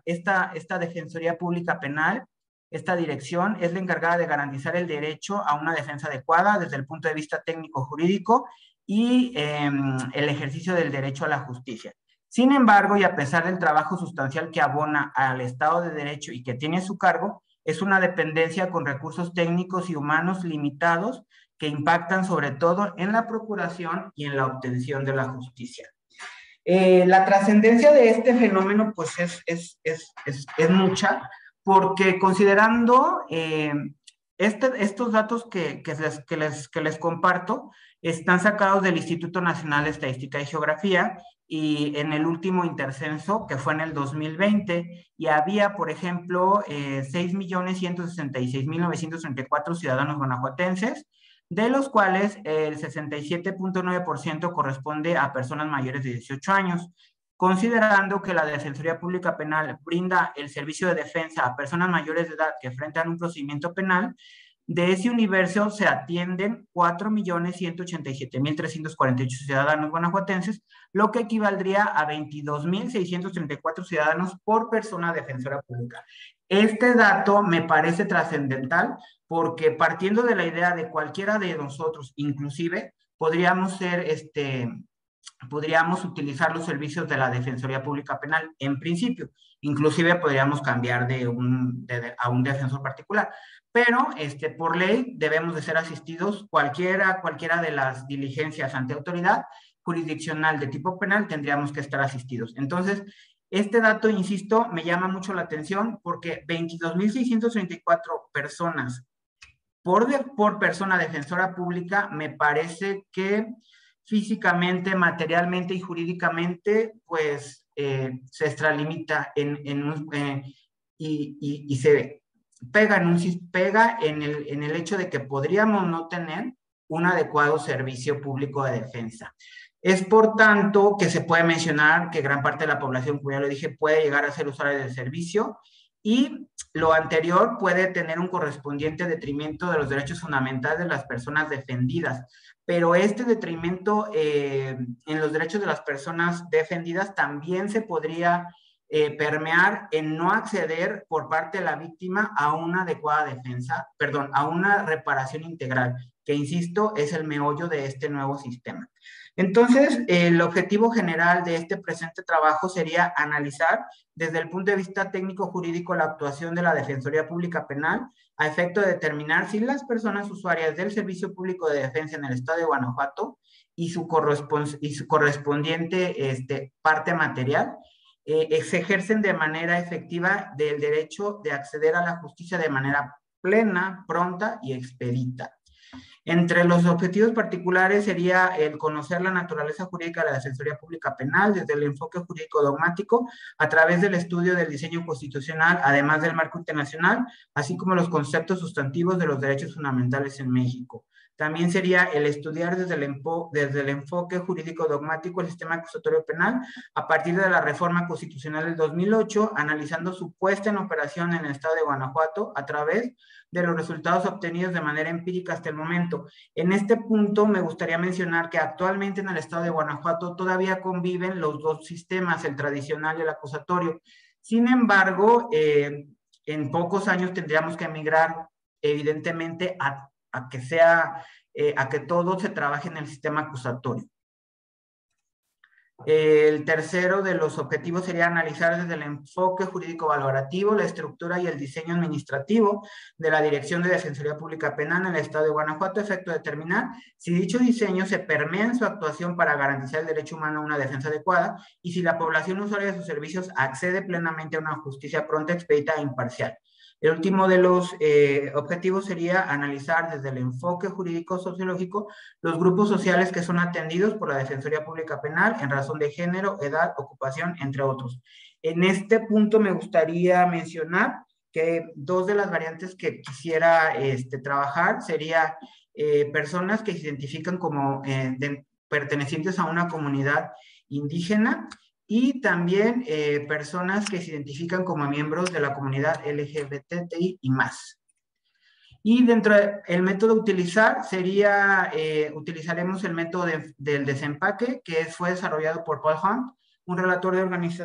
esta Defensoría Pública Penal. Esta dirección es la encargada de garantizar el derecho a una defensa adecuada desde el punto de vista técnico-jurídico y el ejercicio del derecho a la justicia. Sin embargo, y a pesar del trabajo sustancial que abona al Estado de Derecho y que tiene a su cargo, es una dependencia con recursos técnicos y humanos limitados que impactan sobre todo en la procuración y en la obtención de la justicia. La trascendencia de este fenómeno pues es mucha, porque considerando estos datos que les comparto, están sacados del Instituto Nacional de Estadística y Geografía, y en el último intercenso, que fue en el 2020, y había, por ejemplo, 6.166.934 ciudadanos guanajuatenses, de los cuales el 67.9% corresponde a personas mayores de 18 años. Considerando que la Defensoría Pública Penal brinda el servicio de defensa a personas mayores de edad que enfrentan un procedimiento penal, de ese universo se atienden 4.187.348 ciudadanos guanajuatenses, lo que equivaldría a 22.634 ciudadanos por persona defensora pública. Este dato me parece trascendental porque, partiendo de la idea de cualquiera de nosotros, inclusive, podríamos utilizar los servicios de la Defensoría Pública Penal en principio. Inclusive podríamos cambiar a un defensor particular. Pero por ley debemos de ser asistidos cualquiera de las diligencias ante autoridad jurisdiccional de tipo penal, tendríamos que estar asistidos. Entonces, este dato, insisto, me llama mucho la atención porque 22.634 personas por persona defensora pública, me parece que físicamente, materialmente y jurídicamente, pues se extralimita y se pega en el hecho de que podríamos no tener un adecuado servicio público de defensa. Es por tanto que se puede mencionar que gran parte de la población, como ya lo dije, puede llegar a ser usuario del servicio, y lo anterior puede tener un correspondiente detrimento de los derechos fundamentales de las personas defendidas, pero este detrimento en los derechos de las personas defendidas también se podría permear en no acceder por parte de la víctima a una adecuada defensa, a una reparación integral, que insisto, es el meollo de este nuevo sistema. Entonces, el objetivo general de este presente trabajo sería analizar desde el punto de vista técnico-jurídico la actuación de la Defensoría Pública Penal a efecto de determinar si las personas usuarias del Servicio Público de Defensa en el Estado de Guanajuato y su correspondiente parte material se ejercen de manera efectiva del derecho de acceder a la justicia de manera plena, pronta y expedita. Entre los objetivos particulares sería el conocer la naturaleza jurídica de la Defensoría Pública Penal desde el enfoque jurídico dogmático a través del estudio del diseño constitucional, además del marco internacional, así como los conceptos sustantivos de los derechos fundamentales en México. También sería el estudiar desde el enfoque jurídico dogmático el sistema acusatorio penal a partir de la reforma constitucional del 2008, analizando su puesta en operación en el estado de Guanajuato a través de los resultados obtenidos de manera empírica hasta el momento. En este punto me gustaría mencionar que actualmente en el estado de Guanajuato todavía conviven los dos sistemas, el tradicional y el acusatorio. Sin embargo, en pocos años tendríamos que migrar evidentemente a que todo se trabaje en el sistema acusatorio. El tercero de los objetivos sería analizar desde el enfoque jurídico valorativo la estructura y el diseño administrativo de la Dirección de Defensoría Pública Penal en el estado de Guanajuato, a efecto de determinar si dicho diseño se permea en su actuación para garantizar el derecho humano a una defensa adecuada y si la población usuaria de sus servicios accede plenamente a una justicia pronta, expedita e imparcial. El último de los objetivos sería analizar desde el enfoque jurídico-sociológico los grupos sociales que son atendidos por la Defensoría Pública Penal en razón de género, edad, ocupación, entre otros. En este punto me gustaría mencionar que dos de las variantes que quisiera trabajar sería personas que se identifican como pertenecientes a una comunidad indígena, y también personas que se identifican como miembros de la comunidad LGBTI y más. Y dentro del método a utilizar sería, utilizaremos el método del desempaque, que fue desarrollado por Paul Hunt, un relator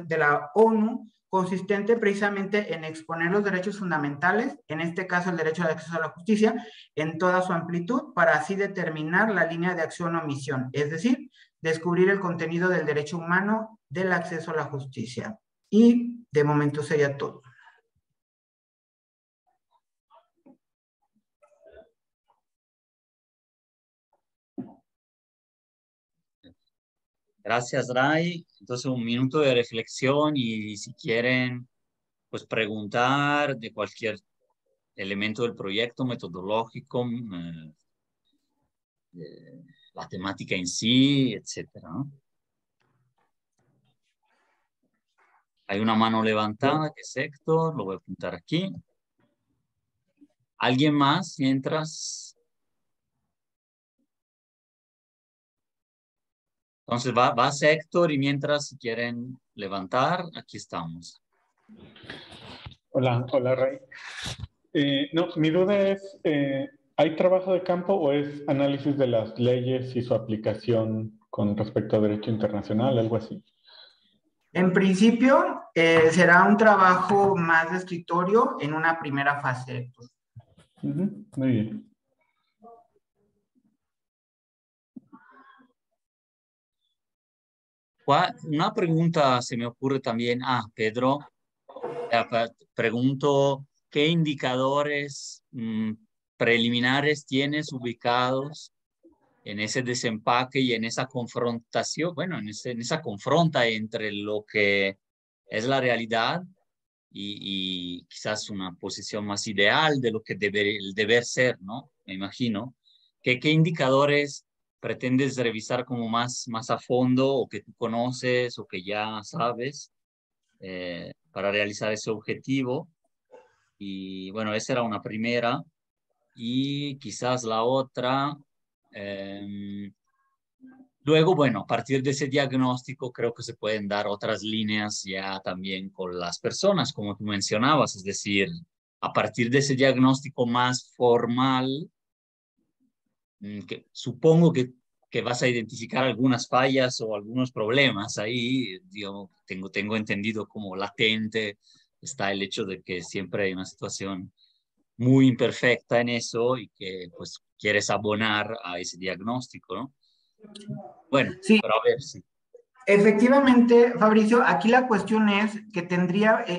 de la ONU, consistente precisamente en exponer los derechos fundamentales, en este caso el derecho al acceso a la justicia, en toda su amplitud, para así determinar la línea de acción o misión, es decir, descubrir el contenido del derecho humano del acceso a la justicia. Y de momento sería todo. Gracias, Ray. Entonces, un minuto de reflexión y si quieren, pues preguntar de cualquier elemento del proyecto metodológico, la temática en sí, etcétera, ¿no? Hay una mano levantada, que es Héctor, lo voy a apuntar aquí. ¿Alguien más mientras? Entonces va Héctor y mientras si quieren levantar, aquí estamos. Hola Ray. No, mi duda es, ¿hay trabajo de campo o es análisis de las leyes y su aplicación con respecto a derecho internacional, algo así? En principio, será un trabajo más de escritorio en una primera fase. Muy bien. Una pregunta se me ocurre también. Pedro, pregunto, ¿qué indicadores preliminares tienes ubicados en ese desempaque y en esa confrontación, bueno, en esa confronta entre lo que es la realidad y quizás una posición más ideal de lo que el deber ser, ¿no? Me imagino. ¿Qué indicadores pretendes revisar como más a fondo o que tú conoces o que ya sabes para realizar ese objetivo? Y bueno, esa era una primera. Y quizás la otra... luego, bueno, a partir de ese diagnóstico creo que se pueden dar otras líneas ya también con las personas, como tú mencionabas, es decir, a partir de ese diagnóstico más formal, que supongo que vas a identificar algunas fallas o algunos problemas ahí. Yo tengo entendido como latente está el hecho de que siempre hay una situación muy imperfecta en eso y que pues quieres abonar a ese diagnóstico, ¿no? Bueno, sí. Pero a ver si... Efectivamente, Fabricio, aquí la cuestión es que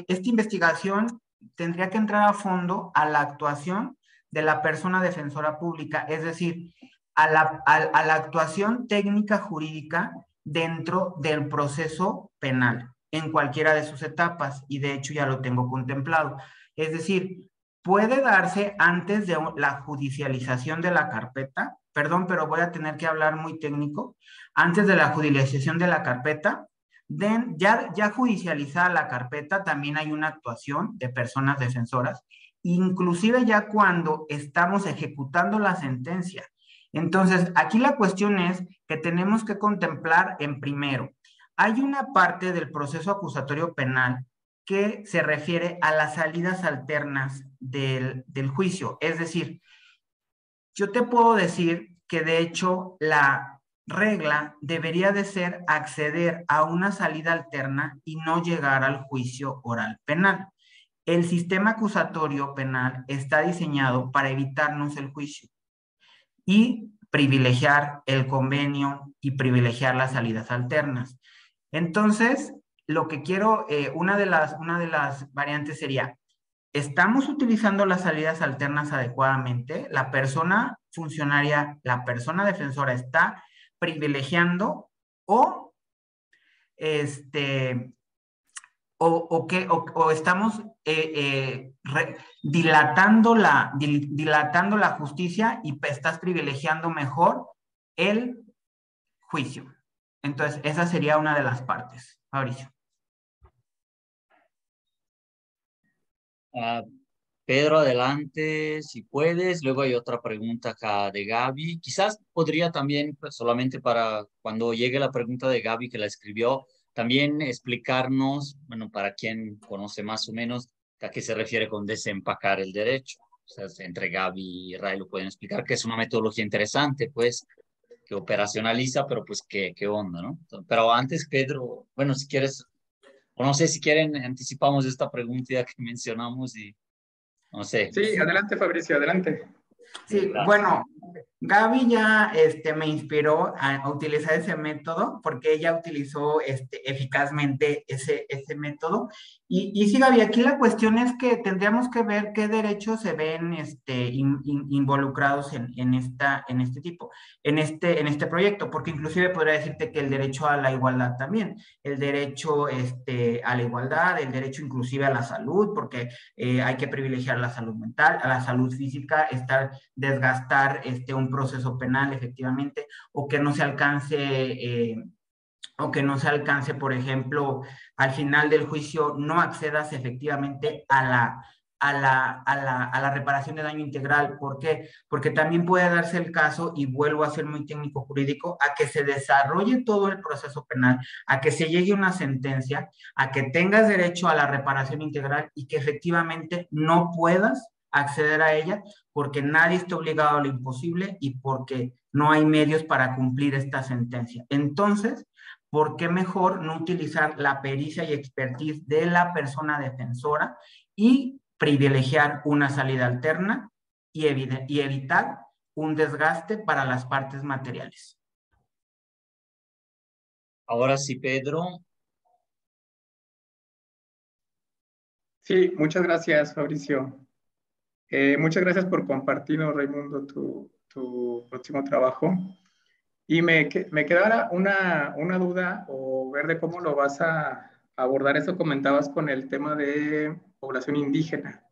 esta investigación tendría que entrar a fondo a la actuación de la persona defensora pública, es decir, a la actuación técnica jurídica dentro del proceso penal, en cualquiera de sus etapas, y de hecho ya lo tengo contemplado. Es decir, puede darse antes de la judicialización de la carpeta, perdón, pero voy a tener que hablar muy técnico, antes de la judicialización de la carpeta, ya judicializada la carpeta, también hay una actuación de personas defensoras, inclusive ya cuando estamos ejecutando la sentencia. Entonces, aquí la cuestión es que tenemos que contemplar en primero, hay una parte del proceso acusatorio penal que se refiere a las salidas alternas del juicio. Es decir, yo te puedo decir que de hecho la regla debería de ser acceder a una salida alterna y no llegar al juicio oral penal. El sistema acusatorio penal está diseñado para evitarnos el juicio y privilegiar el convenio y privilegiar las salidas alternas. Entonces, lo que quiero, una de las variantes sería, ¿estamos utilizando las salidas alternas adecuadamente? ¿La persona funcionaria, la persona defensora está privilegiando o estamos dilatando la justicia y estás privilegiando mejor el juicio? Entonces, esa sería una de las partes. Mauricio. Pedro, adelante, si puedes. Luego hay otra pregunta acá de Gaby. Quizás podría también, pues, solamente para cuando llegue la pregunta de Gaby que la escribió, también explicarnos, bueno, para quien conoce más o menos a qué se refiere con desempacar el derecho. O sea, entre Gaby y Ray lo pueden explicar, que es una metodología interesante, pues, que operacionaliza, pero pues, ¿qué onda, no? Pero antes, Pedro, bueno, si quieres, o no sé si quieren, anticipamos esta pregunta ya que mencionamos y no sé. Sí, adelante, Fabricio, adelante. Sí, bueno, Gaby ya me inspiró a utilizar ese método porque ella utilizó eficazmente ese método. Y sí, Gaby, aquí la cuestión es que tendríamos que ver qué derechos se ven involucrados en este proyecto, porque inclusive podría decirte que el derecho a la igualdad también, el derecho a la igualdad, el derecho inclusive a la salud, porque hay que privilegiar la salud mental, a la salud física, desgastar un proceso penal efectivamente, o que no se alcance, por ejemplo, al final del juicio no accedas efectivamente a la reparación de daño integral. ¿Por qué? Porque también puede darse el caso, y vuelvo a ser muy técnico jurídico, a que se desarrolle todo el proceso penal, a que se llegue a una sentencia, a que tengas derecho a la reparación integral y que efectivamente no puedas acceder a ella porque nadie está obligado a lo imposible y porque no hay medios para cumplir esta sentencia. Entonces, ¿por qué mejor no utilizar la pericia y expertise de la persona defensora y privilegiar una salida alterna y evitar un desgaste para las partes materiales? Ahora sí, Pedro. Sí, muchas gracias, Fabricio. Muchas gracias por compartirnos, Raimundo, tu próximo trabajo. Y me quedaba una duda o ver de cómo lo vas a abordar. Eso comentabas con el tema de población indígena.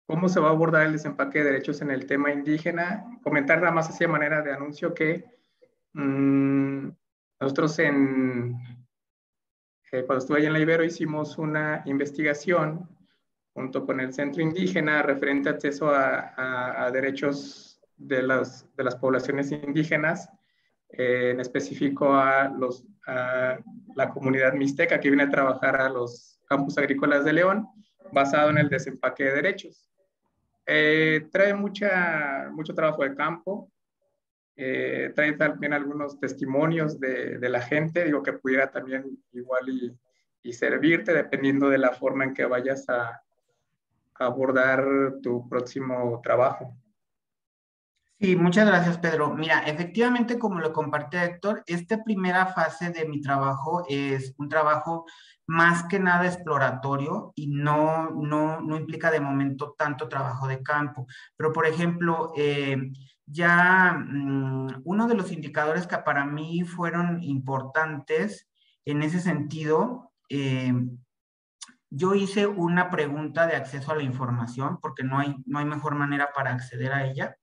¿Cómo se va a abordar el desempaque de derechos en el tema indígena? Comentar nada más así de manera de anuncio que nosotros cuando estuve allá en la Ibero hicimos una investigación junto con el Centro Indígena referente a acceso a derechos de las poblaciones indígenas, en específico a la comunidad mixteca que viene a trabajar a los campus agrícolas de León, basado en el desempaque de derechos. Trae mucho trabajo de campo, trae también algunos testimonios de la gente, digo que pudiera también igual y servirte dependiendo de la forma en que vayas a abordar tu próximo trabajo. Sí, muchas gracias, Pedro. Mira, efectivamente, como lo compartió Héctor, esta primera fase de mi trabajo es un trabajo más que nada exploratorio y no implica de momento tanto trabajo de campo. Pero, por ejemplo, uno de los indicadores que para mí fueron importantes en ese sentido, yo hice una pregunta de acceso a la información porque no hay mejor manera para acceder a ella.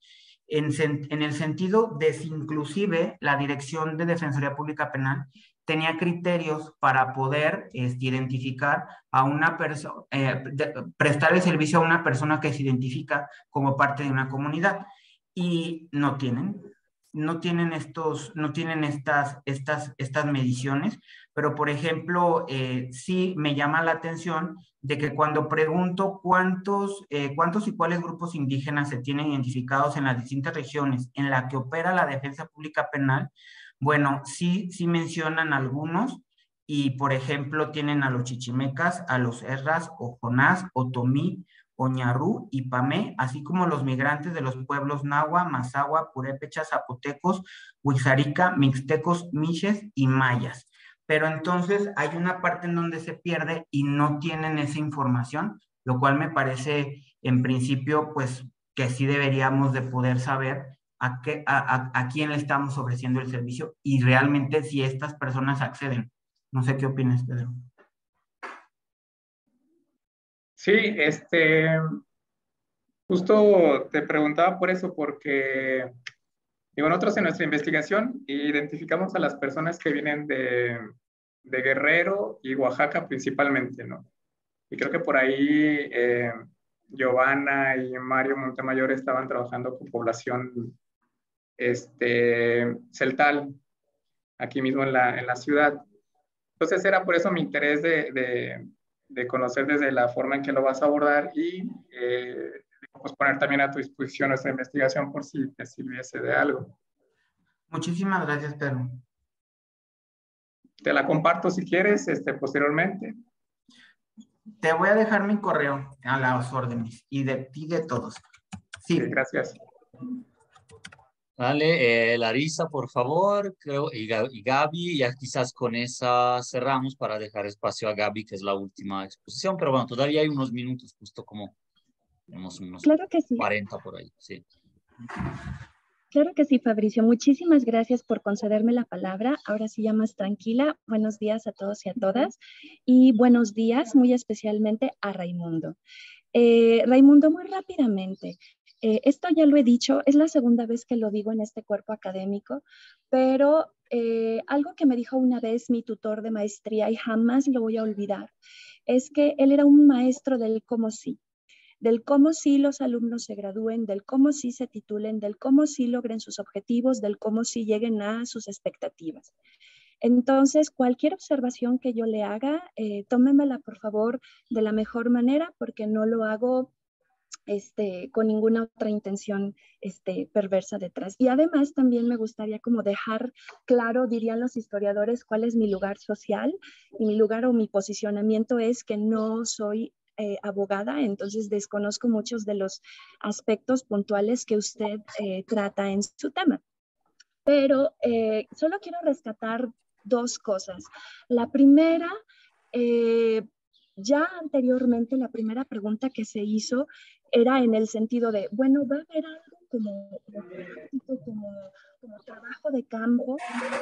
en el sentido de si inclusive la Dirección de Defensoría Pública Penal tenía criterios para poder identificar a una persona, prestar el servicio a una persona que se identifica como parte de una comunidad. Y no tienen estas mediciones, pero por ejemplo, sí me llama la atención de que cuando pregunto cuántos y cuáles grupos indígenas se tienen identificados en las distintas regiones en la que opera la Defensa Pública Penal, bueno, sí mencionan algunos, y por ejemplo tienen a los chichimecas, a los erras, ojonás, otomí, Oñarú y Pamé, así como los migrantes de los pueblos Nahua, Mazahua, Purépechas, Zapotecos, Huixarica, Mixtecos, Miches y Mayas. Pero entonces hay una parte en donde se pierde y no tienen esa información, lo cual me parece en principio pues que sí deberíamos de poder saber a quién le estamos ofreciendo el servicio y realmente si estas personas acceden. No sé qué opinas, Pedro. Sí, justo te preguntaba por eso, porque digo, nosotros en nuestra investigación identificamos a las personas que vienen de Guerrero y Oaxaca principalmente, ¿no? Y creo que por ahí Giovanna y Mario Montemayor estaban trabajando con población celtal, aquí mismo en la ciudad. Entonces era por eso mi interés de conocer desde la forma en que lo vas a abordar y pues poner también a tu disposición nuestra investigación por si te sirviese de algo. Muchísimas gracias, Pedro. Te la comparto si quieres posteriormente. Te voy a dejar mi correo a las órdenes y de ti de todos. Sí, gracias. Dale, Larisa, por favor, creo, y Gaby, ya quizás con esa cerramos para dejar espacio a Gaby, que es la última exposición, pero bueno, todavía hay unos minutos, justo como tenemos unos claro que sí. 40 por ahí, sí. Claro que sí, Fabricio. Muchísimas gracias por concederme la palabra. Ahora sí ya más tranquila. Buenos días a todos y a todas. Y buenos días muy especialmente a Raimundo. Raimundo, muy rápidamente. Esto ya lo he dicho, es la segunda vez que lo digo en este cuerpo académico, pero algo que me dijo una vez mi tutor de maestría y jamás lo voy a olvidar, es que él era un maestro del cómo sí. Del cómo sí los alumnos se gradúen, del cómo sí se titulen, del cómo sí logren sus objetivos, del cómo sí lleguen a sus expectativas. Entonces, cualquier observación que yo le haga, tómemela por favor de la mejor manera, porque no lo hago con ninguna otra intención perversa detrás. Y además también me gustaría como dejar claro, dirían los historiadores, cuál es mi lugar social, y mi lugar o mi posicionamiento es que no soy abogada, entonces desconozco muchos de los aspectos puntuales que usted trata en su tema. Pero solo quiero rescatar dos cosas. La primera, ya anteriormente la primera pregunta que se hizo era en el sentido de, bueno, va a haber algo como práctico, como trabajo de campo,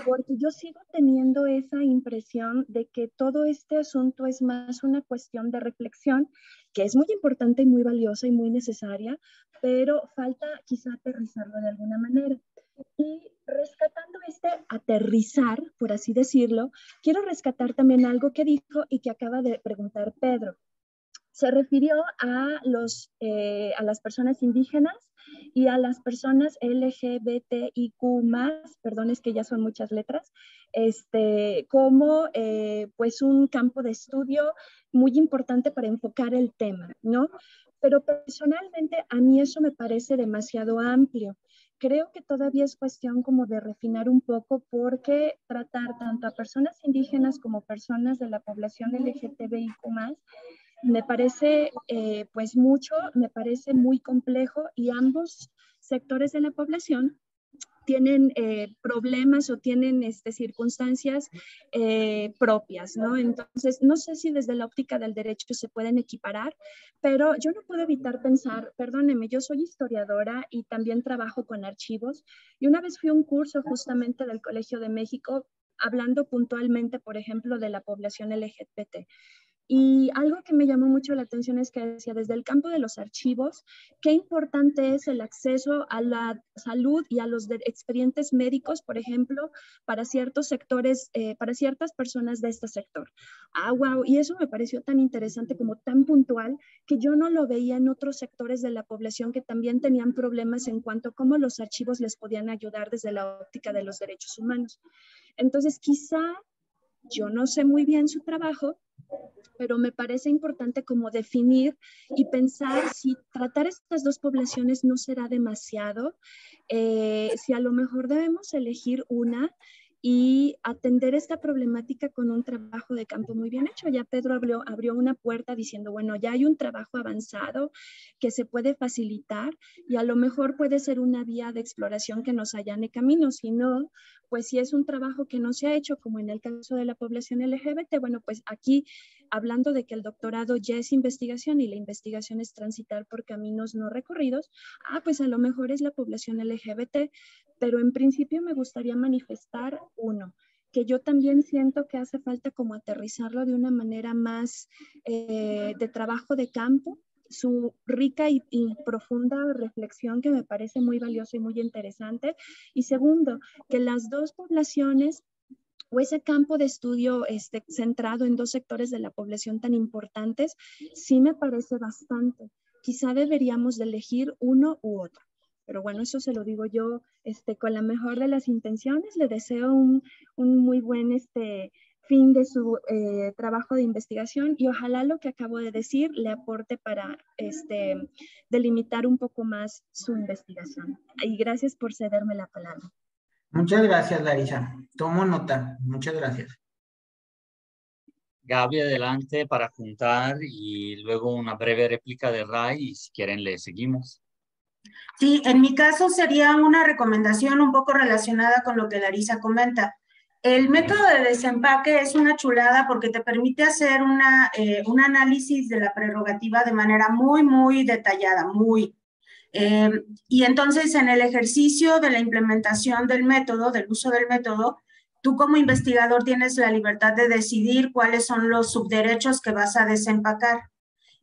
porque yo sigo teniendo esa impresión de que todo este asunto es más una cuestión de reflexión, que es muy importante y muy valiosa y muy necesaria, pero falta quizá aterrizarlo de alguna manera. Y rescatando este aterrizar, por así decirlo, quiero rescatar también algo que dijo y que acaba de preguntar Pedro. Se refirió a las personas indígenas y a las personas LGBTIQ+, perdón, es que ya son muchas letras, como pues un campo de estudio muy importante para enfocar el tema, ¿no? Pero personalmente a mí eso me parece demasiado amplio. Creo que todavía es cuestión como de refinar un poco, porque tratar tanto a personas indígenas como personas de la población LGTBIQ+, me parece pues mucho, me parece muy complejo, y ambos sectores de la población tienen problemas o tienen circunstancias propias, ¿no? Entonces, no sé si desde la óptica del derecho se pueden equiparar, pero yo no puedo evitar pensar, perdóneme, yo soy historiadora y también trabajo con archivos, y una vez fui a un curso justamente del Colegio de México hablando puntualmente, por ejemplo, de la población LGBT. Y algo que me llamó mucho la atención es que decía, desde el campo de los archivos, qué importante es el acceso a la salud y a los expedientes médicos, por ejemplo, para ciertos sectores, para ciertas personas de este sector. Ah, wow, y eso me pareció tan interesante, como tan puntual, que yo no lo veía en otros sectores de la población que también tenían problemas en cuanto a cómo los archivos les podían ayudar desde la óptica de los derechos humanos. Entonces, quizá yo no sé muy bien su trabajo, pero me parece importante como definir y pensar si tratar estas dos poblaciones no será demasiado, si a lo mejor debemos elegir una y atender esta problemática con un trabajo de campo muy bien hecho. Ya Pedro abrió una puerta diciendo, bueno, ya hay un trabajo avanzado que se puede facilitar y a lo mejor puede ser una vía de exploración que nos allane caminos. Si no, pues si es un trabajo que no se ha hecho, como en el caso de la población LGBT, bueno, pues aquí hablando de que el doctorado ya es investigación y la investigación es transitar por caminos no recorridos, pues a lo mejor es la población LGBT, pero en principio me gustaría manifestar que yo también siento que hace falta como aterrizarlo de una manera más de trabajo de campo, su rica y profunda reflexión que me parece muy valiosa y muy interesante. Y segundo, que las dos poblaciones o ese campo de estudio centrado en dos sectores de la población tan importantes, sí me parece bastante. Quizá deberíamos de elegir uno u otro. Pero bueno, eso se lo digo yo con la mejor de las intenciones. Le deseo un muy buen fin de su trabajo de investigación y ojalá lo que acabo de decir le aporte para delimitar un poco más su investigación. Y gracias por cederme la palabra. Muchas gracias, Larisa. Tomo nota. Muchas gracias. Gaby, adelante para juntar y luego una breve réplica de Ray y si quieren le seguimos. Sí, en mi caso sería una recomendación un poco relacionada con lo que Larisa comenta. El método de desempaque es una chulada porque te permite hacer un análisis de la prerrogativa de manera muy, muy detallada, y entonces en el ejercicio de la implementación del método, del uso del método, tú como investigador tienes la libertad de decidir cuáles son los subderechos que vas a desempacar.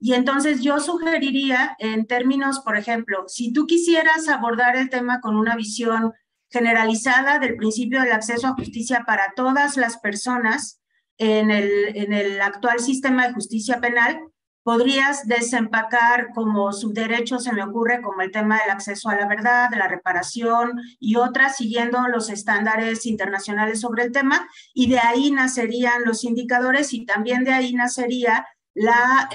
Y entonces yo sugeriría en términos, por ejemplo, si tú quisieras abordar el tema con una visión generalizada del principio del acceso a justicia para todas las personas en el actual sistema de justicia penal, podrías desempacar como subderechos, se me ocurre, como el tema del acceso a la verdad, de la reparación y otras, siguiendo los estándares internacionales sobre el tema, y de ahí nacerían los indicadores y también de ahí nacería la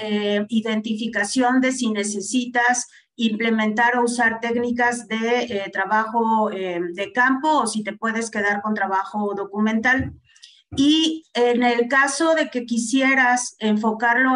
identificación de si necesitas implementar o usar técnicas de trabajo de campo o si te puedes quedar con trabajo documental. Y en el caso de que quisieras enfocarlo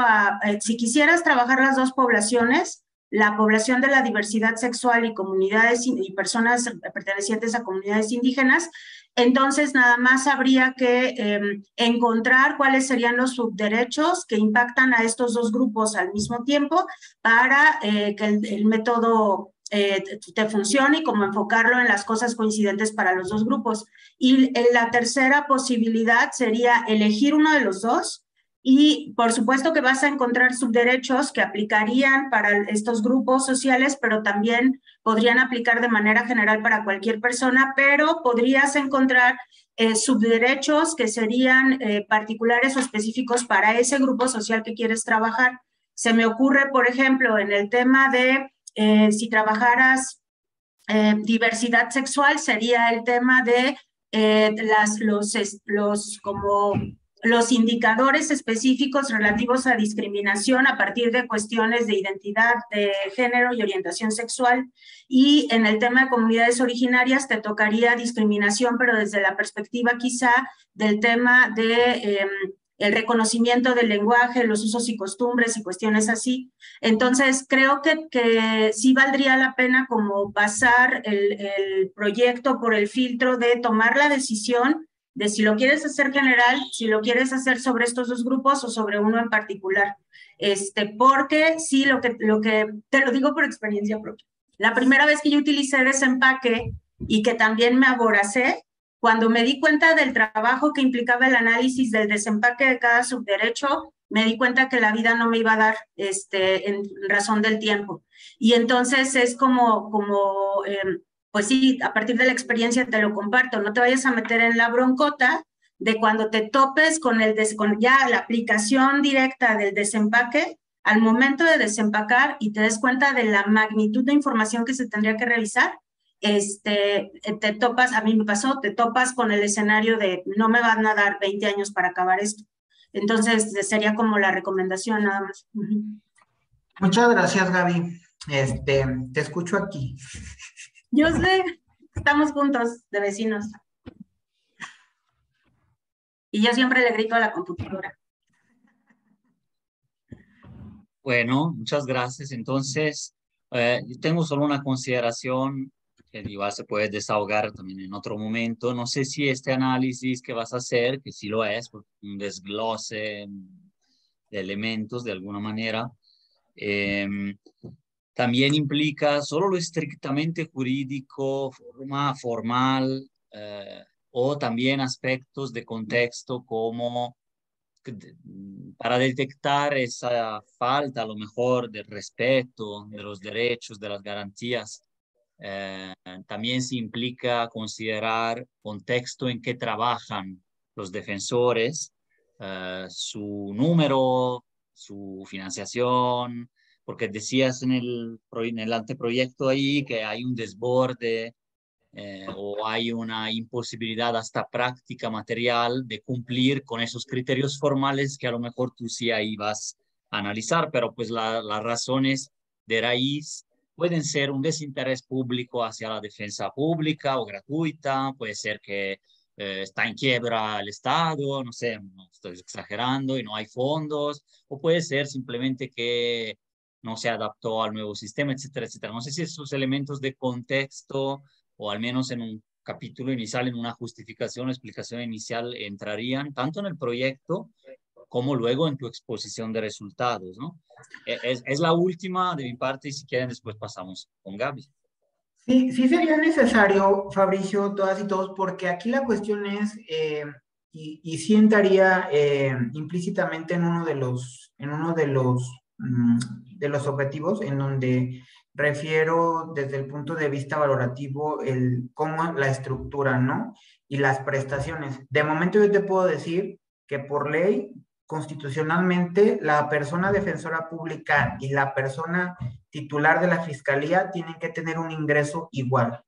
si quisieras trabajar las dos poblaciones, la población de la diversidad sexual y comunidades y personas pertenecientes a comunidades indígenas, entonces nada más habría que encontrar cuáles serían los subderechos que impactan a estos dos grupos al mismo tiempo para que el método te funcione y como enfocarlo en las cosas coincidentes para los dos grupos. Y la tercera posibilidad sería elegir uno de los dos. Y por supuesto que vas a encontrar subderechos que aplicarían para estos grupos sociales, pero también podrían aplicar de manera general para cualquier persona, pero podrías encontrar subderechos que serían particulares o específicos para ese grupo social que quieres trabajar. Se me ocurre, por ejemplo, en el tema de si trabajaras diversidad sexual, sería el tema de los indicadores específicos relativos a discriminación a partir de cuestiones de identidad de género y orientación sexual. Y en el tema de comunidades originarias te tocaría discriminación, pero desde la perspectiva quizá del tema de el reconocimiento del lenguaje, los usos y costumbres y cuestiones así. Entonces, creo que sí valdría la pena como pasar el proyecto por el filtro de tomar la decisión de si lo quieres hacer general, si lo quieres hacer sobre estos dos grupos o sobre uno en particular. Porque sí, lo que te lo digo por experiencia propia. La primera vez que yo utilicé desempaque y que también me aboracé, cuando me di cuenta del trabajo que implicaba el análisis del desempaque de cada subderecho, me di cuenta que la vida no me iba a dar en razón del tiempo. Y entonces es pues sí, a partir de la experiencia te lo comparto, no te vayas a meter en la broncota de cuando te topes con ya la aplicación directa del desempaque, al momento de desempacar y te des cuenta de la magnitud de información que se tendría que revisar, te topas, a mí me pasó, te topas con el escenario de no me van a dar 20 años para acabar esto. Entonces, sería como la recomendación nada más. Muchas gracias, Gaby. Te escucho aquí. Yo sé, estamos juntos de vecinos. Y yo siempre le grito a la computadora. Bueno, muchas gracias. Entonces, yo tengo solo una consideración que igual se puede desahogar también en otro momento. No sé si este análisis que vas a hacer, que sí lo es, un desglose de elementos de alguna manera, también implica solo lo estrictamente jurídico, formal, o también aspectos de contexto como para detectar esa falta a lo mejor de respeto de los derechos, de las garantías. También se implica considerar contexto en que trabajan los defensores, su número, su financiación, porque decías en el anteproyecto ahí que hay un desborde o hay una imposibilidad hasta práctica material de cumplir con esos criterios formales que a lo mejor tú sí ahí vas a analizar, pero pues las razones de raíz pueden ser un desinterés público hacia la defensa pública o gratuita, puede ser que está en quiebra el Estado, no sé, no estoy exagerando y no hay fondos, o puede ser simplemente que no se adaptó al nuevo sistema, etcétera, etcétera. No sé si esos elementos de contexto, o al menos en un capítulo inicial, en una justificación o explicación inicial, entrarían tanto en el proyecto como luego en tu exposición de resultados, ¿no? Es la última de mi parte y si quieren después pasamos con Gaby. Sí, sí sería necesario, Fabricio, todas y todos, porque aquí la cuestión es, y sí entraría implícitamente en uno de los objetivos, en donde refiero desde el punto de vista valorativo cómo la estructura, ¿no? Y las prestaciones. De momento yo te puedo decir que por ley, constitucionalmente, la persona defensora pública y la persona titular de la fiscalía tienen que tener un ingreso igual.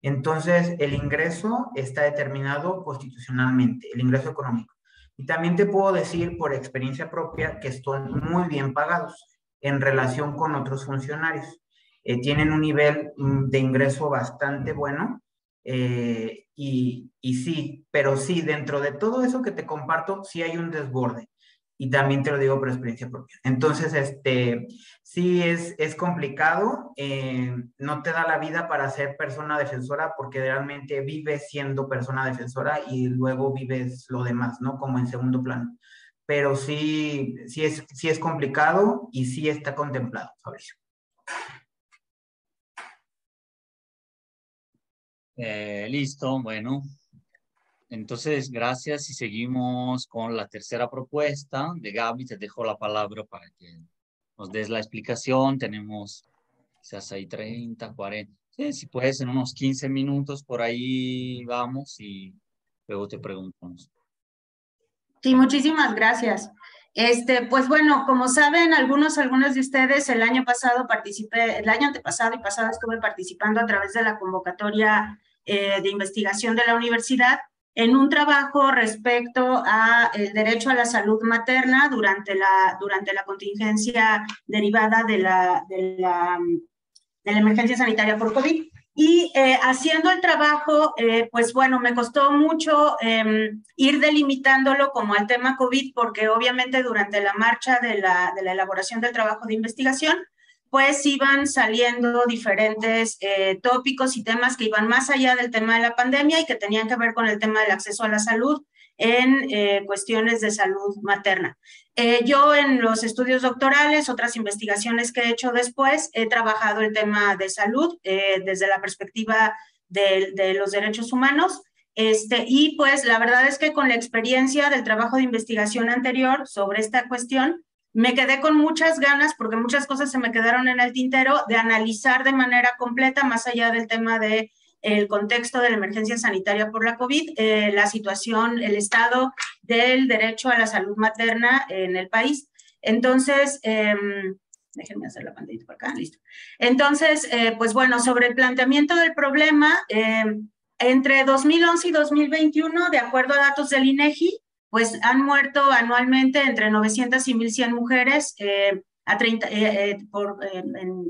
Entonces, el ingreso está determinado constitucionalmente, el ingreso económico. Y también te puedo decir por experiencia propia que están muy bien pagados en relación con otros funcionarios. Tienen un nivel de ingreso bastante bueno y sí, pero sí, dentro de todo eso que te comparto, sí hay un desborde. Y también te lo digo por experiencia propia. Entonces, sí es complicado, no te da la vida para ser persona defensora porque realmente vives siendo persona defensora y luego vives lo demás, ¿no? Como en segundo plano. Pero sí es complicado y sí está contemplado, Fabricio. Listo, bueno. Entonces, gracias y seguimos con la tercera propuesta de Gaby. Te dejo la palabra para que nos des la explicación. Tenemos quizás ahí 30, 40. Sí, si puedes, en unos 15 minutos por ahí vamos y luego te preguntamos. Sí, muchísimas gracias. Pues bueno, como saben, algunos de ustedes, el año antepasado y pasado estuve participando a través de la convocatoria de investigación de la universidad en un trabajo respecto a el derecho a la salud materna durante la contingencia derivada de la emergencia sanitaria por COVID. Y haciendo el trabajo, pues bueno, me costó mucho ir delimitándolo como al tema COVID, porque obviamente durante la marcha de la elaboración del trabajo de investigación, pues iban saliendo diferentes tópicos y temas que iban más allá del tema de la pandemia y que tenían que ver con el tema del acceso a la salud en cuestiones de salud materna. Yo en los estudios doctorales, otras investigaciones que he hecho después, he trabajado el tema de salud desde la perspectiva de los derechos humanos Y pues la verdad es que con la experiencia del trabajo de investigación anterior sobre esta cuestión, me quedé con muchas ganas, porque muchas cosas se me quedaron en el tintero, de analizar de manera completa, más allá del tema de el contexto de la emergencia sanitaria por la COVID, la situación, el estado del derecho a la salud materna en el país. Entonces, déjenme hacer la pantalla por acá, listo. Entonces, pues bueno, sobre el planteamiento del problema, entre 2011 y 2021, de acuerdo a datos del INEGI, pues han muerto anualmente entre 900 y 1,100 mujeres, en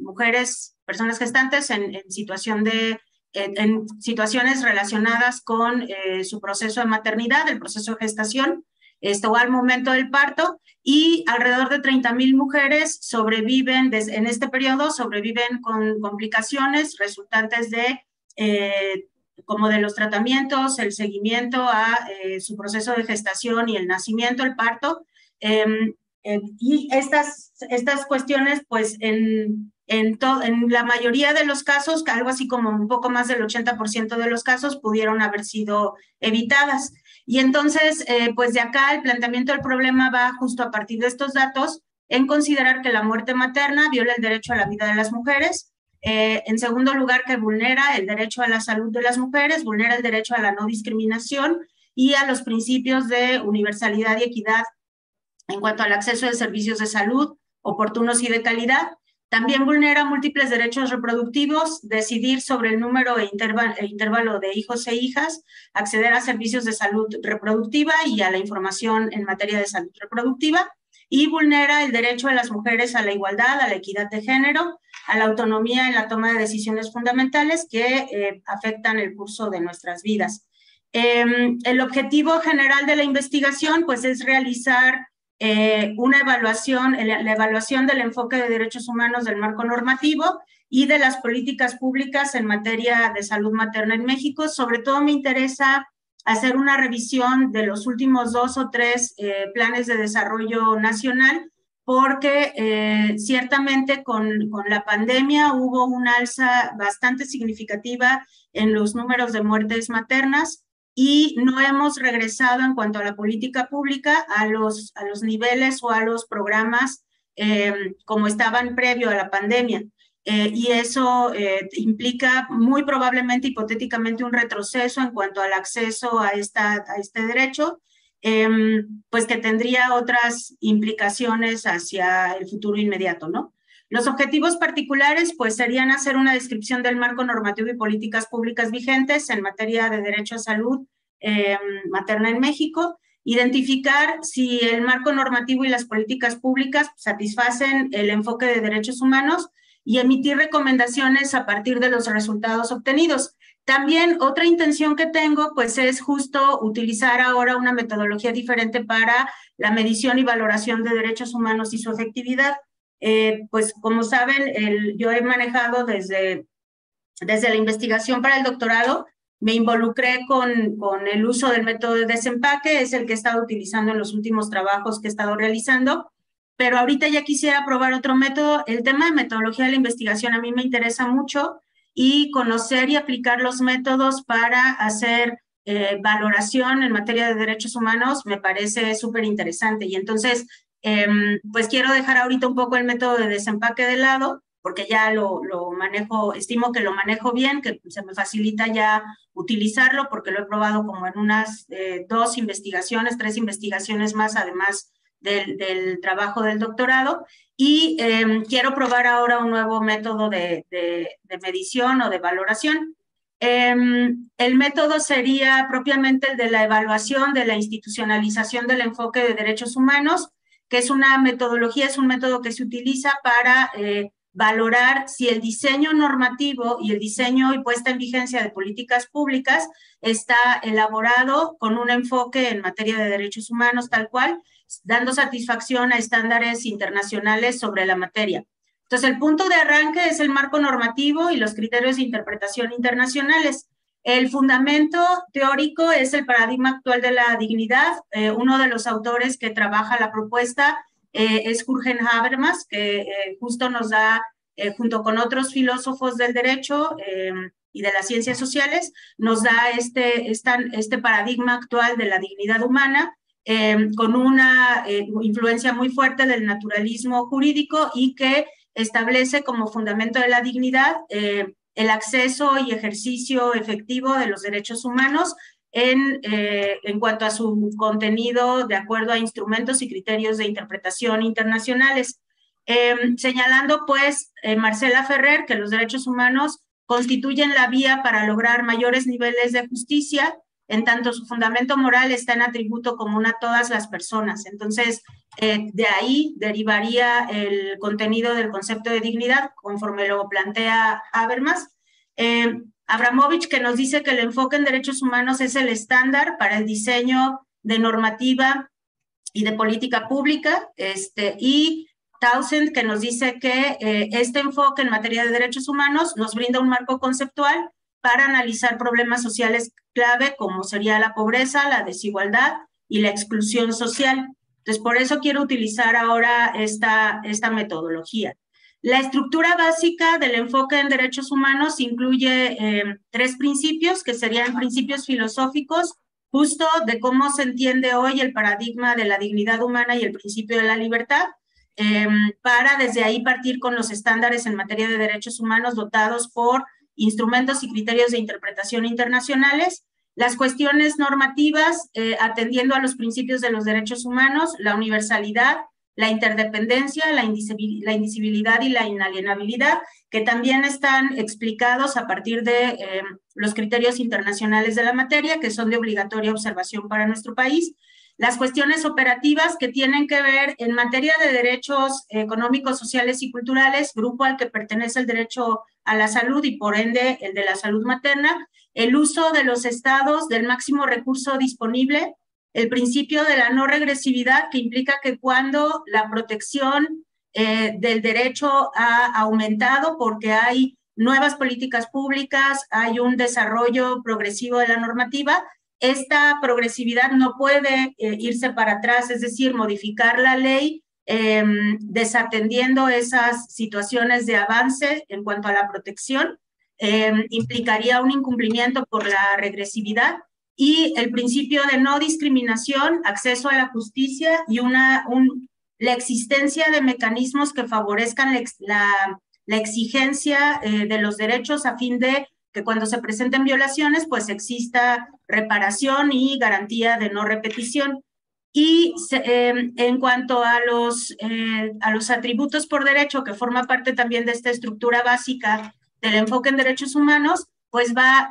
mujeres, personas gestantes en situaciones relacionadas con su proceso de maternidad, el proceso de gestación, o al momento del parto, y alrededor de 30,000 mujeres sobreviven, en este periodo, sobreviven con complicaciones resultantes de como de los tratamientos, el seguimiento a su proceso de gestación y el nacimiento, el parto, y estas cuestiones, pues en la mayoría de los casos, algo así como un poco más del 80% de los casos, pudieron haber sido evitadas. Y entonces, pues de acá el planteamiento del problema va justo a partir de estos datos, en considerar que la muerte materna viola el derecho a la vida de las mujeres. En segundo lugar, que vulnera el derecho a la salud de las mujeres, vulnera el derecho a la no discriminación y a los principios de universalidad y equidad en cuanto al acceso de servicios de salud oportunos y de calidad. También vulnera múltiples derechos reproductivos, decidir sobre el número e intervalo de hijos e hijas, acceder a servicios de salud reproductiva y a la información en materia de salud reproductiva, y vulnera el derecho de las mujeres a la igualdad, a la equidad de género, a la autonomía en la toma de decisiones fundamentales que afectan el curso de nuestras vidas. El objetivo general de la investigación, pues, es realizar una evaluación, la evaluación del enfoque de derechos humanos del marco normativo y de las políticas públicas en materia de salud materna en México. Sobre todo me interesa hacer una revisión de los últimos 2 o 3 planes de desarrollo nacional, porque ciertamente con la pandemia hubo una alza bastante significativa en los números de muertes maternas y no hemos regresado en cuanto a la política pública a los niveles o a los programas como estaban previo a la pandemia. Y eso implica muy probablemente, hipotéticamente, un retroceso en cuanto al acceso a este derecho, pues que tendría otras implicaciones hacia el futuro inmediato, ¿no? Los objetivos particulares, pues, serían hacer una descripción del marco normativo y políticas públicas vigentes en materia de derecho a salud materna en México, identificar si el marco normativo y las políticas públicas satisfacen el enfoque de derechos humanos y emitir recomendaciones a partir de los resultados obtenidos. También otra intención que tengo, pues, es justo utilizar ahora una metodología diferente para la medición y valoración de derechos humanos y su efectividad. Pues, como saben, yo he manejado desde la investigación para el doctorado, me involucré con el uso del método de desempaque, es el que he estado utilizando en los últimos trabajos que he estado realizando, pero ahorita ya quisiera probar otro método. El tema de metodología de la investigación a mí me interesa mucho, y conocer y aplicar los métodos para hacer valoración en materia de derechos humanos me parece súper interesante. Y entonces, pues quiero dejar ahorita un poco el método de desempaque de lado, porque ya lo manejo, estimo que lo manejo bien, que se me facilita ya utilizarlo, porque lo he probado como en unas 2 investigaciones, 3 investigaciones más, además del trabajo del doctorado, y quiero probar ahora un nuevo método de medición o de valoración. El método sería propiamente el de la evaluación de la institucionalización del enfoque de derechos humanos, que es una metodología, es un método que se utiliza para valorar si el diseño normativo y el diseño y puesta en vigencia de políticas públicas está elaborado con un enfoque en materia de derechos humanos tal cual, dando satisfacción a estándares internacionales sobre la materia. Entonces, el punto de arranque es el marco normativo y los criterios de interpretación internacionales. El fundamento teórico es el paradigma actual de la dignidad. Uno de los autores que trabaja la propuesta es Jürgen Habermas, que justo nos da, junto con otros filósofos del derecho, y de las ciencias sociales, nos da este paradigma actual de la dignidad humana, con una influencia muy fuerte del naturalismo jurídico y que establece como fundamento de la dignidad el acceso y ejercicio efectivo de los derechos humanos en cuanto a su contenido de acuerdo a instrumentos y criterios de interpretación internacionales. Señalando pues Marcela Ferrer que los derechos humanos constituyen la vía para lograr mayores niveles de justicia, en tanto su fundamento moral está en atributo común a todas las personas. Entonces, de ahí derivaría el contenido del concepto de dignidad, conforme lo plantea Habermas. Abramovich, que nos dice que el enfoque en derechos humanos es el estándar para el diseño de normativa y de política pública, y Townsend, que nos dice que este enfoque en materia de derechos humanos nos brinda un marco conceptual para analizar problemas sociales clave como sería la pobreza, la desigualdad y la exclusión social. Entonces, por eso quiero utilizar ahora esta metodología. La estructura básica del enfoque en derechos humanos incluye 3 principios, que serían principios filosóficos, justo de cómo se entiende hoy el paradigma de la dignidad humana y el principio de la libertad, para desde ahí partir con los estándares en materia de derechos humanos dotados por instrumentos y criterios de interpretación internacionales, las cuestiones normativas atendiendo a los principios de los derechos humanos, la universalidad, la interdependencia, la indivisibilidad y la inalienabilidad, que también están explicados a partir de los criterios internacionales de la materia, que son de obligatoria observación para nuestro país. Las cuestiones operativas que tienen que ver en materia de derechos económicos, sociales y culturales, grupo al que pertenece el derecho a la salud y por ende el de la salud materna, el uso de los estados del máximo recurso disponible, el principio de la no regresividad, que implica que cuando la protección del derecho ha aumentado porque hay nuevas políticas públicas, hay un desarrollo progresivo de la normativa, esta progresividad no puede irse para atrás, es decir, modificar la ley desatendiendo esas situaciones de avance en cuanto a la protección, implicaría un incumplimiento por la regresividad, y el principio de no discriminación, acceso a la justicia y la existencia de mecanismos que favorezcan la exigencia de los derechos a fin de que cuando se presenten violaciones, pues exista reparación y garantía de no repetición. Y en cuanto a los atributos por derecho, que forma parte también de esta estructura básica del enfoque en derechos humanos, pues va a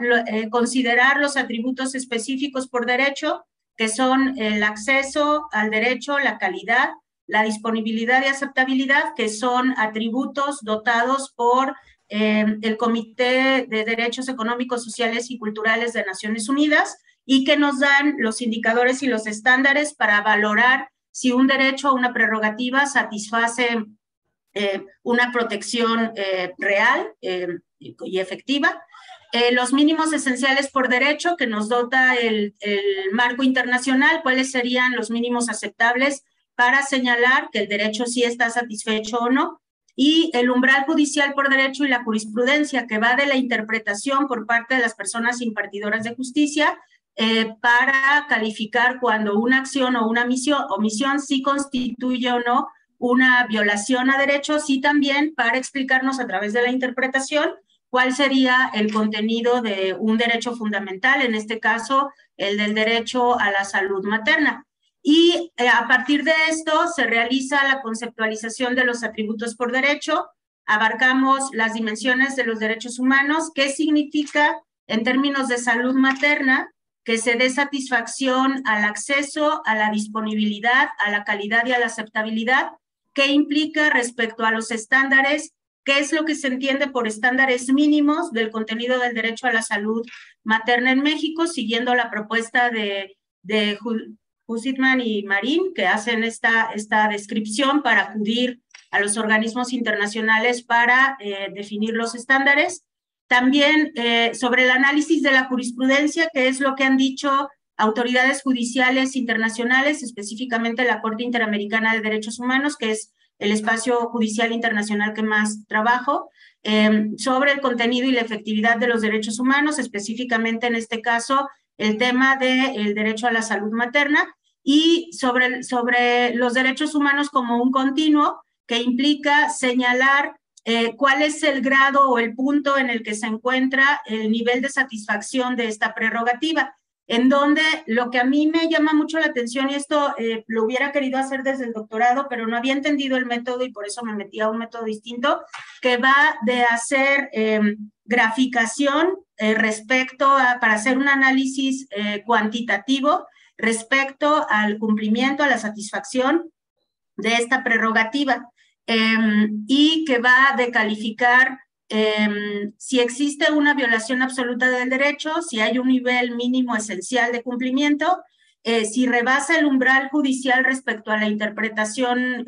considerar los atributos específicos por derecho, que son el acceso al derecho, la calidad, la disponibilidad y aceptabilidad, que son atributos dotados por el Comité de Derechos Económicos, Sociales y Culturales de Naciones Unidas, y que nos dan los indicadores y los estándares para valorar si un derecho o una prerrogativa satisface una protección real y efectiva. Los mínimos esenciales por derecho que nos dota el marco internacional, cuáles serían los mínimos aceptables para señalar que el derecho sí está satisfecho o no, y el umbral judicial por derecho y la jurisprudencia, que va de la interpretación por parte de las personas impartidoras de justicia para calificar cuando una acción o una omisión sí constituye o no una violación a derechos, y también para explicarnos a través de la interpretación cuál sería el contenido de un derecho fundamental, en este caso el del derecho a la salud materna. Y a partir de esto se realiza la conceptualización de los atributos por derecho, abarcamos las dimensiones de los derechos humanos, qué significa en términos de salud materna que se dé satisfacción al acceso, a la disponibilidad, a la calidad y a la aceptabilidad, qué implica respecto a los estándares, qué es lo que se entiende por estándares mínimos del contenido del derecho a la salud materna en México, siguiendo la propuesta de Hussitman y Marín, que hacen esta descripción para acudir a los organismos internacionales para definir los estándares. También sobre el análisis de la jurisprudencia, que es lo que han dicho autoridades judiciales internacionales, específicamente la Corte Interamericana de Derechos Humanos, que es el espacio judicial internacional que más trabajo, sobre el contenido y la efectividad de los derechos humanos, específicamente en este caso el tema del derecho a la salud materna, y sobre los derechos humanos como un continuo que implica señalar cuál es el grado o el punto en el que se encuentra el nivel de satisfacción de esta prerrogativa, en donde lo que a mí me llama mucho la atención, y esto lo hubiera querido hacer desde el doctorado, pero no había entendido el método y por eso me metí a un método distinto, que va de hacer graficación para hacer un análisis cuantitativo respecto al cumplimiento, a la satisfacción de esta prerrogativa, y que va de calificar si existe una violación absoluta del derecho, si hay un nivel mínimo esencial de cumplimiento, si rebasa el umbral judicial respecto a la interpretación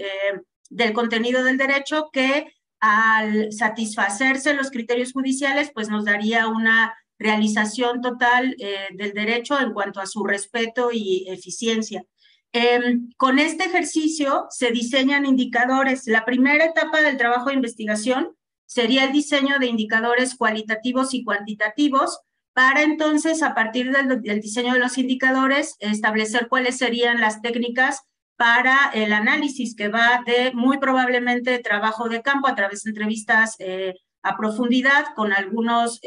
del contenido del derecho, que al satisfacerse los criterios judiciales, pues nos daría una realización total del derecho en cuanto a su respeto y eficiencia. Con este ejercicio se diseñan indicadores. La primera etapa del trabajo de investigación sería el diseño de indicadores cualitativos y cuantitativos para entonces, a partir del diseño de los indicadores, establecer cuáles serían las técnicas para el análisis, que va de muy probablemente trabajo de campo a través de entrevistas a profundidad con algunas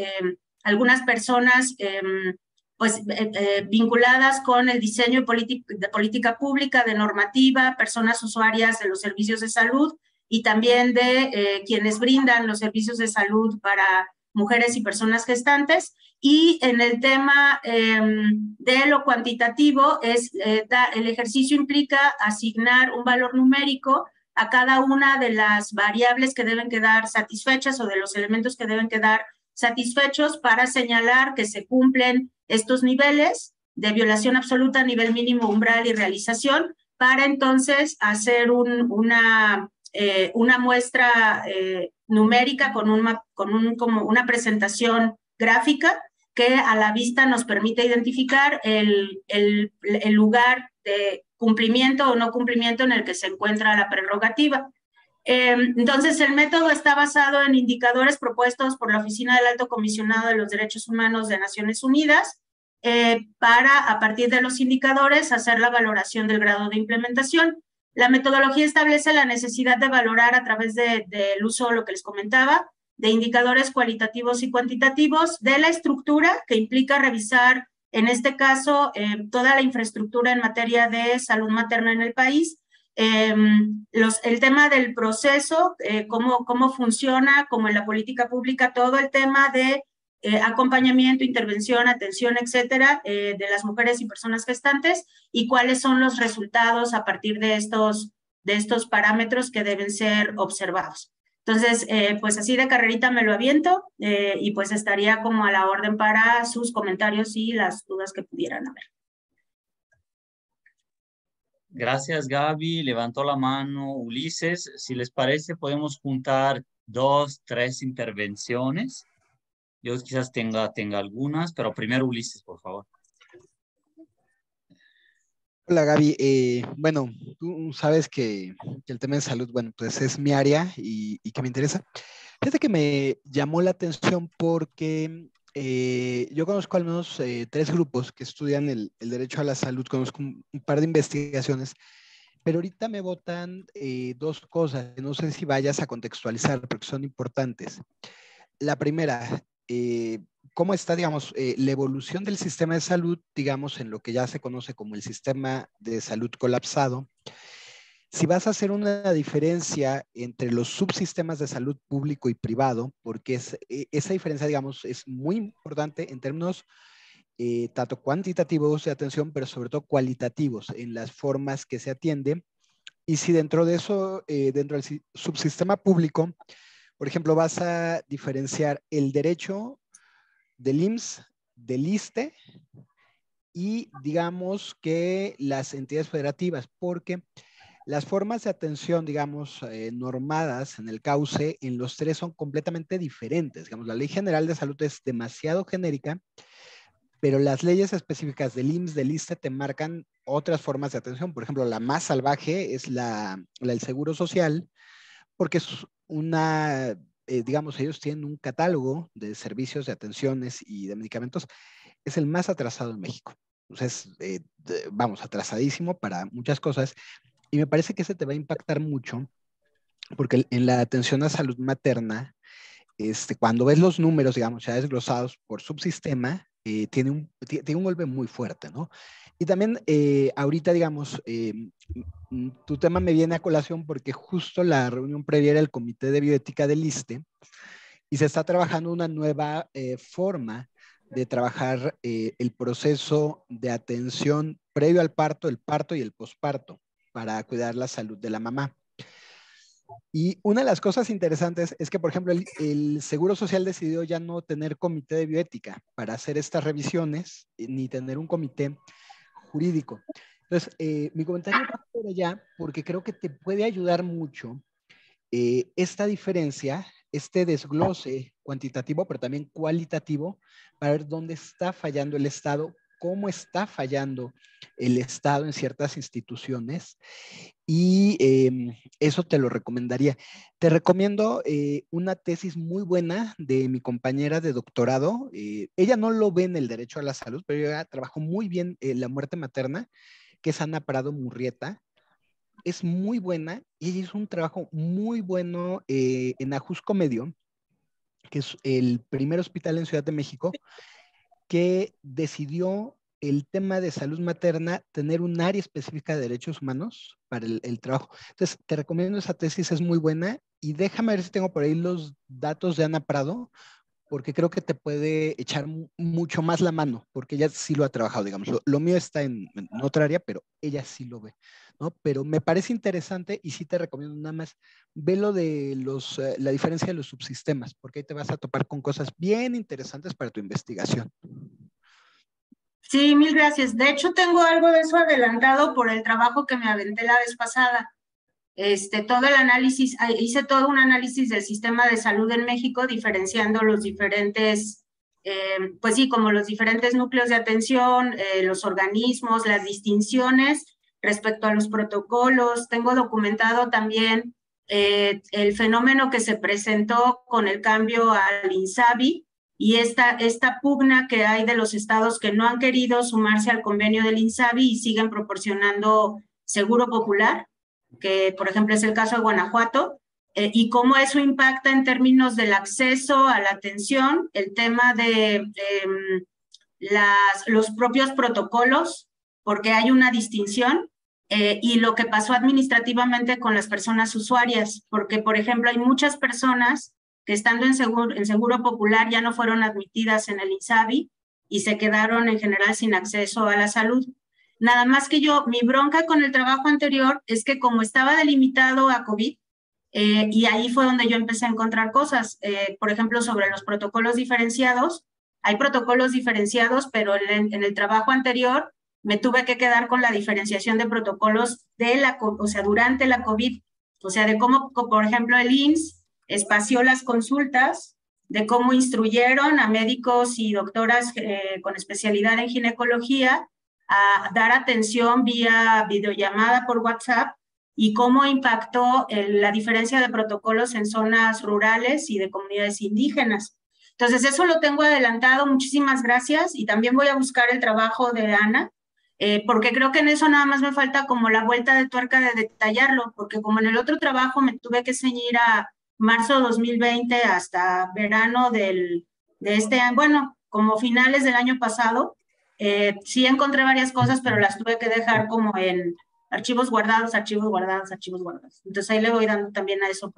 personas vinculadas con el diseño de política pública, de normativa, personas usuarias de los servicios de salud y también de quienes brindan los servicios de salud para mujeres y personas gestantes. Y en el tema de lo cuantitativo, el ejercicio implica asignar un valor numérico a cada una de las variables que deben quedar satisfechas o de los elementos que deben quedar satisfechos para señalar que se cumplen estos niveles de violación absoluta, nivel mínimo, umbral y realización, para entonces hacer una muestra numérica con como una presentación gráfica que a la vista nos permite identificar el lugar de cumplimiento o no cumplimiento en el que se encuentra la prerrogativa. Entonces, el método está basado en indicadores propuestos por la Oficina del Alto Comisionado de los Derechos Humanos de Naciones Unidas para, a partir de los indicadores, hacer la valoración del grado de implementación. La metodología establece la necesidad de valorar a través del uso, lo que les comentaba, de indicadores cualitativos y cuantitativos, de la estructura, que implica revisar, en este caso, toda la infraestructura en materia de salud materna en el país, el tema del proceso, cómo funciona, como en la política pública, todo el tema de acompañamiento, intervención, atención, etcétera, de las mujeres y personas gestantes, y cuáles son los resultados a partir de estos parámetros que deben ser observados. Entonces, pues así de carrerita me lo aviento y pues estaría como a la orden para sus comentarios y las dudas que pudieran haber. Gracias, Gaby. Levantó la mano Ulises. Si les parece, podemos juntar 2, 3 intervenciones. Yo quizás tenga algunas, pero primero Ulises, por favor. Hola, Gaby. Bueno, tú sabes que el tema de salud, bueno, pues es mi área y que me interesa. Fíjate que me llamó la atención porque yo conozco al menos 3 grupos que estudian el derecho a la salud, conozco un par de investigaciones, pero ahorita me botan 2 cosas, no sé si vayas a contextualizar, porque son importantes. La primera, ¿cómo está, digamos, la evolución del sistema de salud, digamos, en lo que ya se conoce como el sistema de salud colapsado? Si vas a hacer una diferencia entre los subsistemas de salud público y privado, porque esa diferencia, digamos, es muy importante en términos tanto cuantitativos de atención, pero sobre todo cualitativos en las formas que se atiende. Y si dentro de eso, dentro del subsistema público, por ejemplo, vas a diferenciar el derecho del IMSS, del ISSSTE y digamos que las entidades federativas, porque las formas de atención, digamos, normadas en el cauce, en los 3 son completamente diferentes. Digamos, la Ley General de Salud es demasiado genérica, pero las leyes específicas del IMSS, del ISSSTE, te marcan otras formas de atención. Por ejemplo, la más salvaje es el Seguro Social, porque es una, digamos, ellos tienen un catálogo de servicios, de atenciones y de medicamentos, es el más atrasado en México. Entonces, vamos, atrasadísimo para muchas cosas. Y me parece que ese te va a impactar mucho, porque en la atención a salud materna, cuando ves los números, digamos, ya desglosados por subsistema, tiene un golpe muy fuerte, ¿no? Y también ahorita, digamos, tu tema me viene a colación porque justo la reunión previa era el Comité de Bioética del ISSSTE y se está trabajando una nueva forma de trabajar el proceso de atención previo al parto, el parto y el posparto para cuidar la salud de la mamá. Y una de las cosas interesantes es que, por ejemplo, el Seguro Social decidió ya no tener comité de bioética para hacer estas revisiones, ni tener un comité jurídico. Entonces, mi comentario va por allá porque creo que te puede ayudar mucho esta diferencia, este desglose cuantitativo, pero también cualitativo, para ver dónde está fallando el Estado, cómo está fallando el Estado en ciertas instituciones. Y eso te lo recomendaría. Te recomiendo una tesis muy buena de mi compañera de doctorado. Ella no lo ve en el derecho a la salud, pero ella trabajó muy bien la muerte materna, que es Ana Prado Murrieta. Es muy buena y ella hizo un trabajo muy bueno en Ajusco Medio, que es el primer hospital en Ciudad de México, que decidió el tema de salud materna tener un área específica de derechos humanos para el trabajo. Entonces, te recomiendo esa tesis, es muy buena. Y déjame ver si tengo por ahí los datos de Ana Prado, porque creo que te puede echar mucho más la mano, porque ella sí lo ha trabajado, digamos. Lo mío está en otra área, pero ella sí lo ve, ¿no? Pero me parece interesante y sí te recomiendo nada más, ve lo de la diferencia de los subsistemas, porque ahí te vas a topar con cosas bien interesantes para tu investigación. Sí, mil gracias. De hecho, tengo algo de eso adelantado por el trabajo que me aventé la vez pasada. Todo el análisis, hice todo un análisis del sistema de salud en México, diferenciando los diferentes, pues sí, como los diferentes núcleos de atención, los organismos, las distinciones respecto a los protocolos. Tengo documentado también el fenómeno que se presentó con el cambio al INSABI, y esta pugna que hay de los estados que no han querido sumarse al convenio del INSABI y siguen proporcionando seguro popular, que por ejemplo es el caso de Guanajuato, y cómo eso impacta en términos del acceso a la atención, el tema de los propios protocolos, porque hay una distinción, y lo que pasó administrativamente con las personas usuarias, porque por ejemplo hay muchas personas que estando en seguro popular ya no fueron admitidas en el INSABI y se quedaron en general sin acceso a la salud. Nada más que mi bronca con el trabajo anterior es que como estaba delimitado a COVID, y ahí fue donde yo empecé a encontrar cosas, por ejemplo, sobre los protocolos diferenciados. Hay protocolos diferenciados, pero en el trabajo anterior me tuve que quedar con la diferenciación de protocolos durante la COVID, o sea, de cómo, por ejemplo, el IMSS espació las consultas, de cómo instruyeron a médicos y doctoras con especialidad en ginecología a dar atención vía videollamada por WhatsApp, y cómo impactó la diferencia de protocolos en zonas rurales y de comunidades indígenas. Entonces, eso lo tengo adelantado. Muchísimas gracias. Y también voy a buscar el trabajo de Ana, porque creo que en eso nada más me falta como la vuelta de tuerca de detallarlo, porque como en el otro trabajo me tuve que ceñir a marzo 2020 hasta verano de este año, bueno, como finales del año pasado, sí encontré varias cosas, pero las tuve que dejar como en archivos guardados, archivos guardados, archivos guardados. Entonces ahí le voy dando también a eso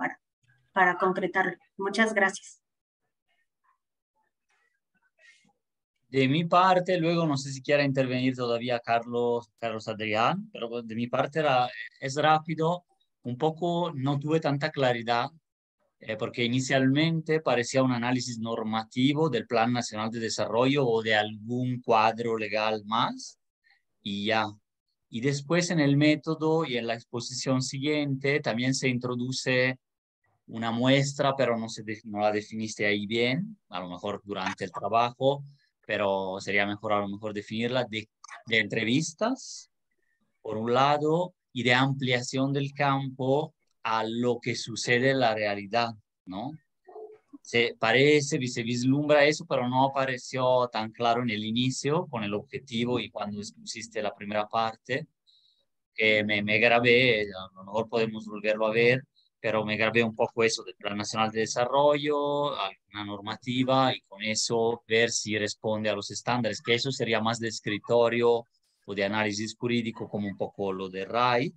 para concretarlo. Muchas gracias. De mi parte, luego no sé si quiera intervenir todavía Carlos Adrián, pero de mi parte es rápido. Un poco no tuve tanta claridad porque inicialmente parecía un análisis normativo del Plan Nacional de Desarrollo o de algún cuadro legal más y ya. Y después en el método y en la exposición siguiente también se introduce una muestra, pero no la definiste ahí bien, a lo mejor durante el trabajo, pero sería mejor a lo mejor definirla de entrevistas, por un lado, y de ampliación del campo a lo que sucede en la realidad, ¿no? Se vislumbra eso, pero no apareció tan claro en el inicio con el objetivo y cuando expusiste la primera parte, que me grabé, a lo mejor podemos volverlo a ver, pero me grabé un poco eso del Plan Nacional de Desarrollo, alguna normativa y con eso ver si responde a los estándares, que eso sería más de escritorio o de análisis jurídico, como un poco lo de RAI,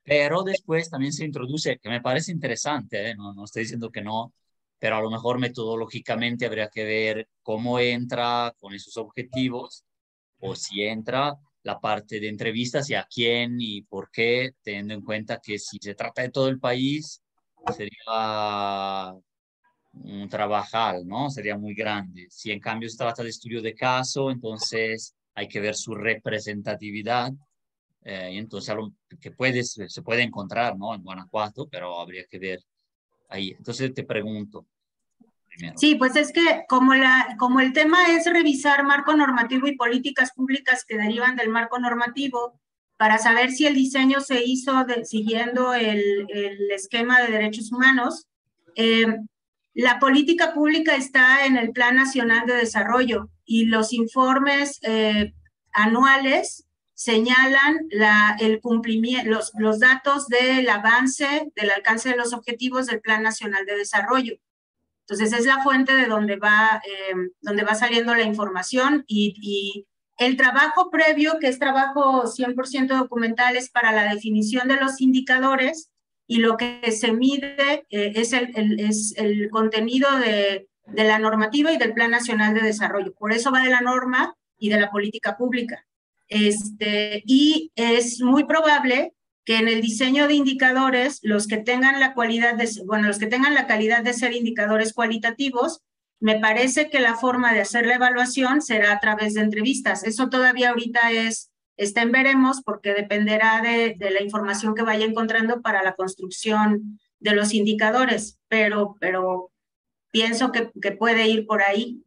pero después también se introduce, que me parece interesante, no estoy diciendo que no, pero a lo mejor metodológicamente habría que ver cómo entra con esos objetivos o si entra la parte de entrevistas y a quién y por qué, teniendo en cuenta que si se trata de todo el país, sería un trabajal, ¿no? Sería muy grande. Si en cambio se trata de estudio de caso, entonces hay que ver su representatividad. Y entonces se puede encontrar, ¿no? En Guanajuato, pero habría que ver ahí. Entonces te pregunto primero. Sí, pues es que como el tema es revisar marco normativo y políticas públicas que derivan del marco normativo para saber si el diseño se hizo siguiendo el esquema de derechos humanos, la política pública está en el Plan Nacional de Desarrollo y los informes anuales señalan el cumplimiento, los datos del avance, del alcance de los objetivos del Plan Nacional de Desarrollo. Entonces, es la fuente de donde va saliendo la información y el trabajo previo, que es trabajo 100% documental, es para la definición de los indicadores y lo que se mide es el contenido de la normativa y del Plan Nacional de Desarrollo. Por eso va de la norma y de la política pública. Y es muy probable que en el diseño de indicadores, los que tengan la calidad de ser indicadores cualitativos, me parece que la forma de hacer la evaluación será a través de entrevistas. Eso todavía ahorita está en veremos, porque dependerá de la información que vaya encontrando para la construcción de los indicadores, pero pienso que puede ir por ahí.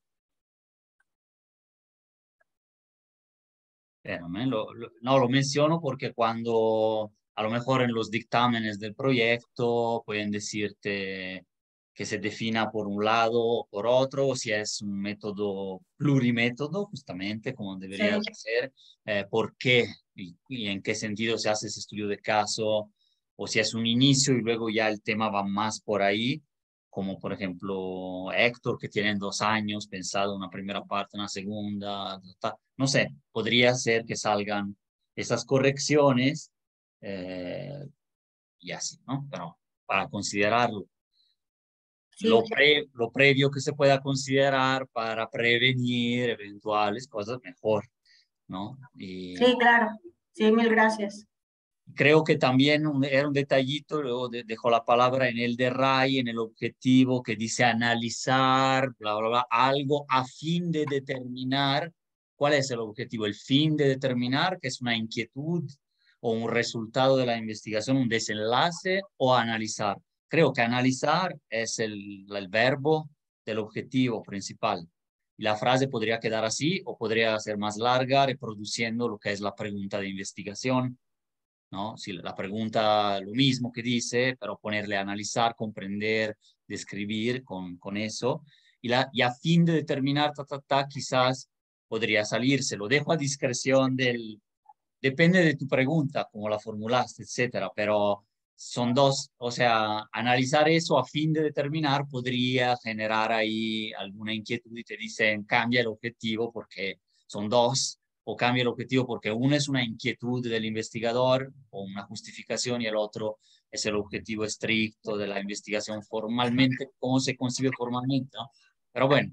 Lo menciono porque cuando a lo mejor en los dictámenes del proyecto pueden decirte que se defina por un lado o por otro, o si es un método plurimétodo, justamente como debería ser, por qué y en qué sentido se hace ese estudio de caso, o si es un inicio y luego ya el tema va más por ahí, como por ejemplo Héctor, que tienen 2 años pensado una primera parte, una segunda, no sé, podría ser que salgan esas correcciones y así, ¿no? Pero para considerarlo. Sí. Lo previo que se pueda considerar para prevenir eventuales cosas mejor, ¿no? Sí, claro. Sí, mil gracias. Creo que también era un detallito, luego dejo la palabra en el de RAI, en el objetivo que dice analizar, bla, bla, bla, algo a fin de determinar. ¿Cuál es el objetivo? El fin de determinar, que es una inquietud o un resultado de la investigación, un desenlace, o analizar. Creo que analizar es el verbo del objetivo principal. Y la frase podría quedar así o podría ser más larga, reproduciendo lo que es la pregunta de investigación, ¿no? Si la pregunta lo mismo que dice, pero ponerle a analizar, comprender, describir con eso. Y a fin de determinar, quizás podría salirse. Lo dejo a discreción depende de tu pregunta, cómo la formulaste, etcétera, pero son dos, o sea, analizar eso a fin de determinar podría generar ahí alguna inquietud y te dicen cambia el objetivo porque son dos, o cambia el objetivo porque uno es una inquietud del investigador o una justificación y el otro es el objetivo estricto de la investigación formalmente, cómo se concibe formalmente, ¿no? Pero bueno,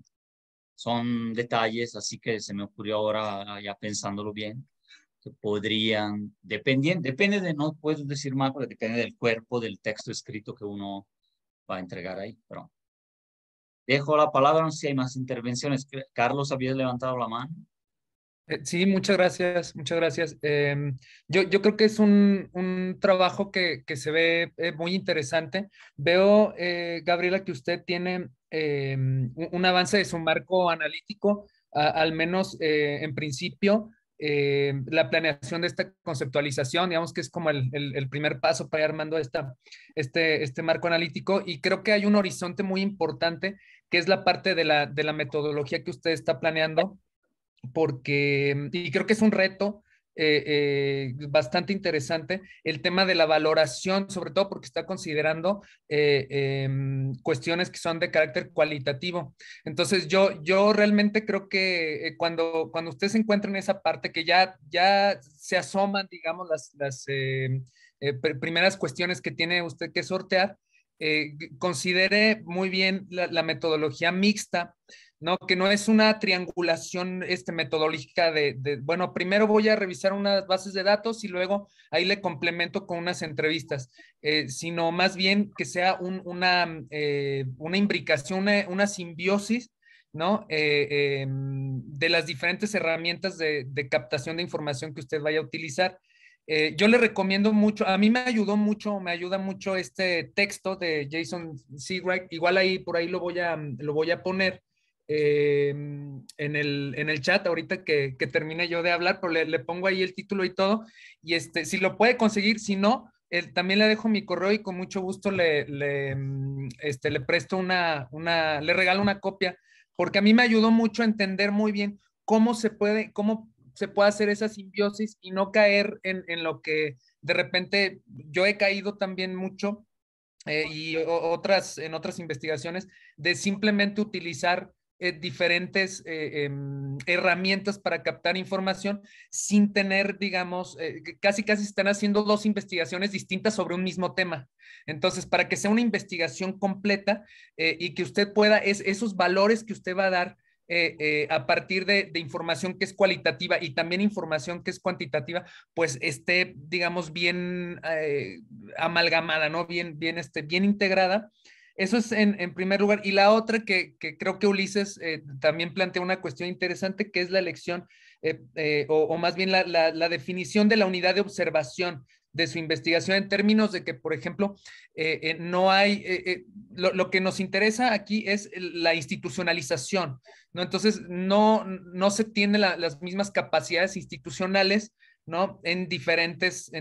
son detalles, así que se me ocurrió ahora ya pensándolo bien, que podrían, depende de, no puedo decir más, porque depende del cuerpo del texto escrito que uno va a entregar ahí. Pero dejo la palabra, no sé si hay más intervenciones. Carlos, ¿habías levantado la mano? Sí, muchas gracias, muchas gracias. Yo creo que es un trabajo que se ve muy interesante. Veo, Gabriela, que usted tiene un avance de su marco analítico al menos en principio, la planeación de esta conceptualización, digamos que es como el primer paso para ir armando este marco analítico, y creo que hay un horizonte muy importante que es la parte de la metodología que usted está planeando, porque, y creo que es un reto bastante interesante, el tema de la valoración, sobre todo porque está considerando cuestiones que son de carácter cualitativo. Entonces, yo realmente creo que cuando usted se encuentra en esa parte que ya se asoman, digamos, las primeras cuestiones que tiene usted que sortear, considere muy bien la metodología mixta, ¿no? Que no es una triangulación metodológica bueno, primero voy a revisar unas bases de datos y luego ahí le complemento con unas entrevistas, sino más bien que sea una imbricación, una simbiosis, ¿no? De las diferentes herramientas de captación de información que usted vaya a utilizar. Yo le recomiendo mucho, a mí me ayuda mucho este texto de Jason Seawright, igual ahí por ahí lo voy a poner en el chat ahorita que termine yo de hablar, pero le pongo ahí el título y todo, y si lo puede conseguir, si no, también le dejo mi correo y con mucho gusto le presto le regalo una copia, porque a mí me ayudó mucho a entender muy bien cómo se puede hacer esa simbiosis y no caer en lo que de repente yo he caído también mucho y en otras investigaciones, de simplemente utilizar diferentes herramientas para captar información sin tener, digamos, casi están haciendo dos investigaciones distintas sobre un mismo tema. Entonces, para que sea una investigación completa y que usted pueda, esos valores que usted va a dar a partir de información que es cualitativa y también información que es cuantitativa, pues esté, digamos, bien amalgamada, ¿no? Bien integrada. Eso es en primer lugar. Y la otra que creo que Ulises también plantea una cuestión interesante, que es la elección, o más bien la definición de la unidad de observación de su investigación, en términos de que, por ejemplo, no hay, lo que nos interesa aquí es la institucionalización, ¿no? Entonces, no se tienen las mismas capacidades institucionales, ¿no? En diferentes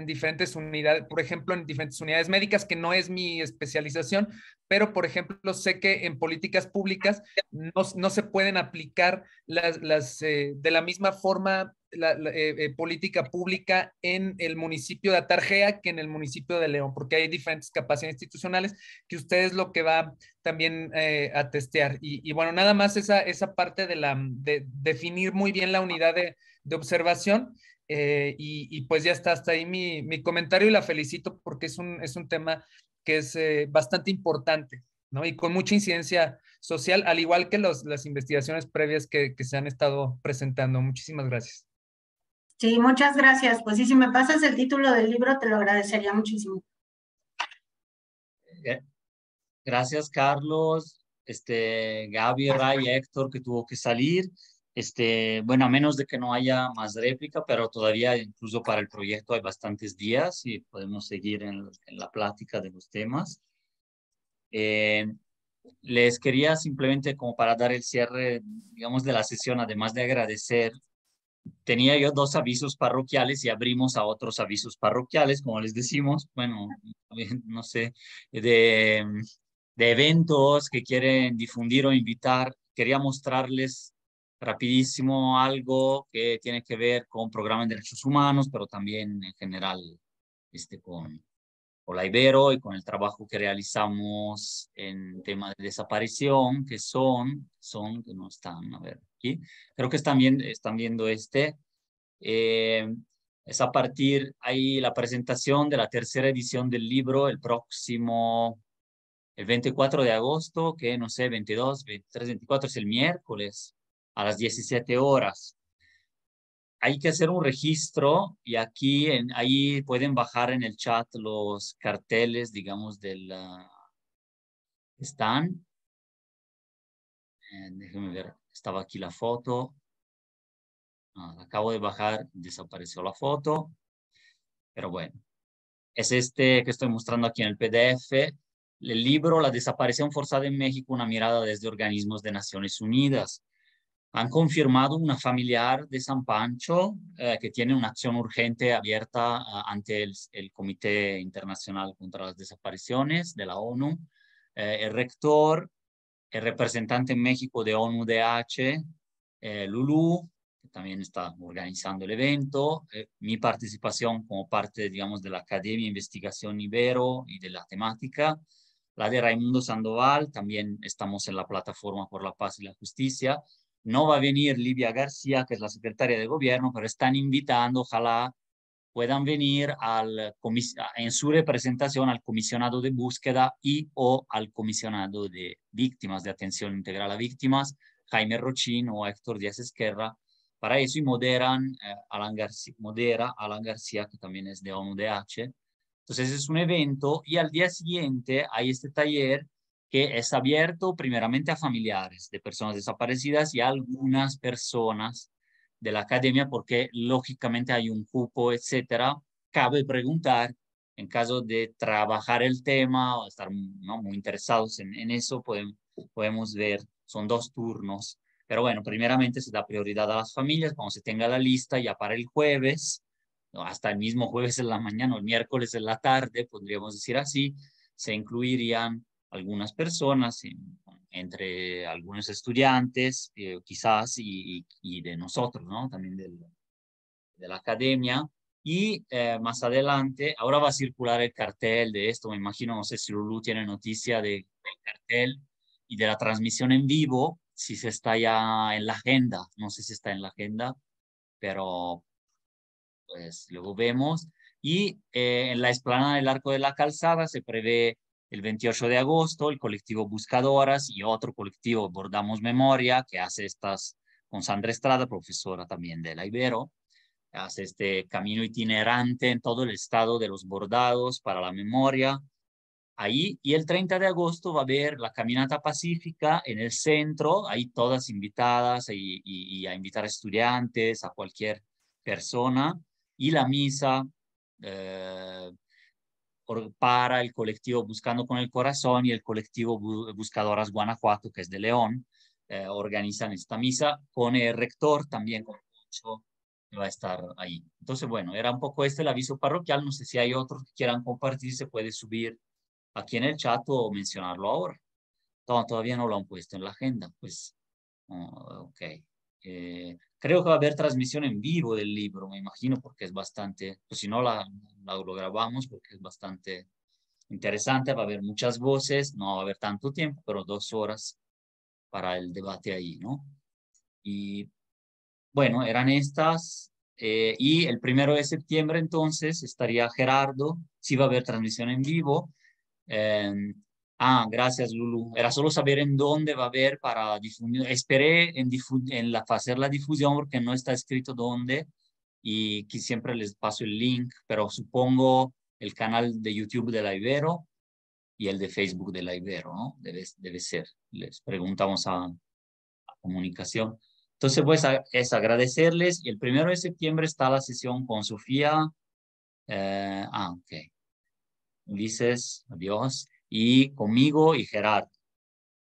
unidades, por ejemplo, en diferentes unidades médicas, que no es mi especialización, pero, por ejemplo, sé que en políticas públicas no se pueden aplicar de la misma forma política pública en el municipio de Atarjea que en el municipio de León, porque hay diferentes capacidades institucionales que usted es lo que va también a testear. Y bueno, nada más esa parte de definir muy bien la unidad de observación. Y pues ya está, hasta ahí mi comentario, y la felicito porque es un tema que es bastante importante, ¿no? Y con mucha incidencia social, al igual que las investigaciones previas que se han estado presentando. Muchísimas gracias. Sí, muchas gracias. Pues sí, si me pasas el título del libro, te lo agradecería muchísimo. Gracias, Carlos. Gaby, Ray, Héctor, que tuvo que salir. Bueno, a menos de que no haya más réplica, pero todavía incluso para el proyecto hay bastantes días y podemos seguir en la plática de los temas. Les quería simplemente, como para dar el cierre, digamos, de la sesión, además de agradecer, tenía yo 2 avisos parroquiales y abrimos a otros avisos parroquiales, como les decimos, bueno, no sé, de eventos que quieren difundir o invitar. Quería mostrarles rapidísimo algo que tiene que ver con programas de derechos humanos, pero también en general con la Ibero y con el trabajo que realizamos en tema de desaparición, que no están, a ver, aquí, creo que están viendo es a partir, ahí la presentación de la 3ª edición del libro, el 24 de agosto, que no sé, 22, 23, 24 es el miércoles, a las 17 horas. Hay que hacer un registro y ahí pueden bajar en el chat los carteles, digamos, están. Déjenme ver, estaba aquí la foto. Acabo de bajar, desapareció la foto. Pero bueno, es que estoy mostrando aquí en el PDF. El libro La desaparición forzada en México, una mirada desde organismos de Naciones Unidas. Han confirmado una familiar de San Pancho que tiene una acción urgente abierta ante el Comité Internacional contra las Desapariciones de la ONU. El rector, el representante en México de ONU-DH, Lulú, que también está organizando el evento, mi participación como parte, digamos, de la Academia de Investigación Ibero y de la temática, la de Raimundo Sandoval, también estamos en la Plataforma por la Paz y la Justicia. No va a venir Livia García, que es la secretaria de gobierno, pero están invitando, ojalá puedan venir en su representación al comisionado de búsqueda y o al comisionado de víctimas, de atención integral a víctimas, Jaime Rochín o Héctor Díaz Esquerra. Para eso y moderan modera Alan García, que también es de ONU-DH. Entonces es un evento y al día siguiente hay este taller que es abierto primeramente a familiares de personas desaparecidas y a algunas personas de la academia, porque lógicamente hay un cupo, etcétera. Cabe preguntar, en caso de trabajar el tema o estar, ¿no?, muy interesados en eso, podemos ver, son 2 turnos. Pero bueno, primeramente se da prioridad a las familias, cuando se tenga la lista ya para el jueves, hasta el mismo jueves en la mañana o el miércoles en la tarde, podríamos decir así, se incluirían algunas personas, entre algunos estudiantes, quizás, y de nosotros, ¿no? También de la academia. Y más adelante, ahora va a circular el cartel de esto, me imagino, no sé si Lulú tiene noticia del cartel y de la transmisión en vivo, si se está ya en la agenda, no sé si está en la agenda, pero pues luego vemos. Y en la explanada del Arco de la Calzada se prevé el 28 de agosto el colectivo Buscadoras y otro colectivo Bordamos Memoria, que hace estas con Sandra Estrada, profesora también de la Ibero, hace este camino itinerante en todo el estado de los bordados para la memoria. Ahí, y el 30 de agosto va a haber la caminata pacífica en el centro, ahí todas invitadas y a invitar a estudiantes, a cualquier persona, y la misa para el colectivo Buscando con el Corazón y el colectivo Buscadoras Guanajuato, que es de León, organizan esta misa con el rector también, con Poncho, que va a estar ahí. Entonces, bueno, era un poco el aviso parroquial, no sé si hay otros que quieran compartir, se puede subir aquí en el chat o mencionarlo ahora. Todavía no lo han puesto en la agenda, pues, ok. Creo que va a haber transmisión en vivo del libro, me imagino, porque es bastante, pues si no lo grabamos, porque es bastante interesante, va a haber muchas voces, no va a haber tanto tiempo, pero 2 horas para el debate ahí, ¿no? Y bueno, eran estas, y el 1 de septiembre entonces estaría Gerardo, sí va a haber transmisión en vivo. Gracias, Lulu. Era solo saber en dónde va a haber para difundir. Esperé hacer la difusión porque no está escrito dónde y que siempre les paso el link, pero supongo el canal de YouTube de la Ibero y el de Facebook de la Ibero, ¿no? Debe ser. Les preguntamos a comunicación. Entonces, pues es agradecerles y el 1 de septiembre está la sesión con Sofía. Ok. Ulises, adiós, y conmigo y Gerardo.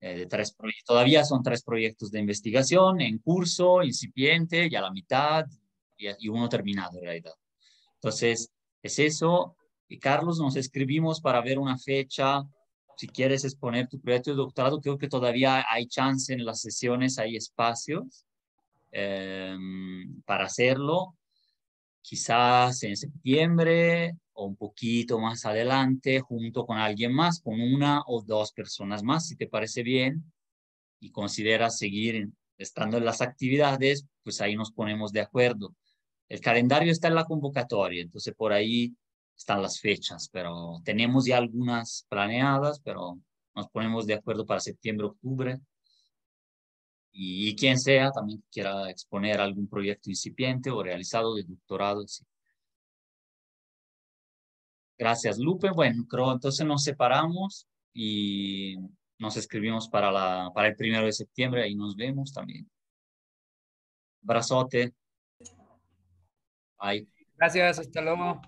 De 3 proyectos. Todavía son 3 proyectos de investigación en curso, incipiente, ya la mitad, y uno terminado en realidad. Entonces, es eso. Y Carlos, nos escribimos para ver una fecha. Si quieres exponer tu proyecto de doctorado, creo que todavía hay chance en las sesiones, hay espacios para hacerlo. Quizás en septiembre o un poquito más adelante, junto con alguien más, con 1 o 2 personas más, si te parece bien, y consideras seguir estando en las actividades, pues ahí nos ponemos de acuerdo. El calendario está en la convocatoria, entonces por ahí están las fechas, pero tenemos ya algunas planeadas, pero nos ponemos de acuerdo para septiembre, octubre. Y quien sea también quiera exponer algún proyecto incipiente o realizado de doctorado. Sí. Gracias, Lupe. Bueno, creo entonces nos separamos y nos escribimos para el 1 de septiembre. Ahí nos vemos también. Abrazote. Bye. Gracias, hasta luego.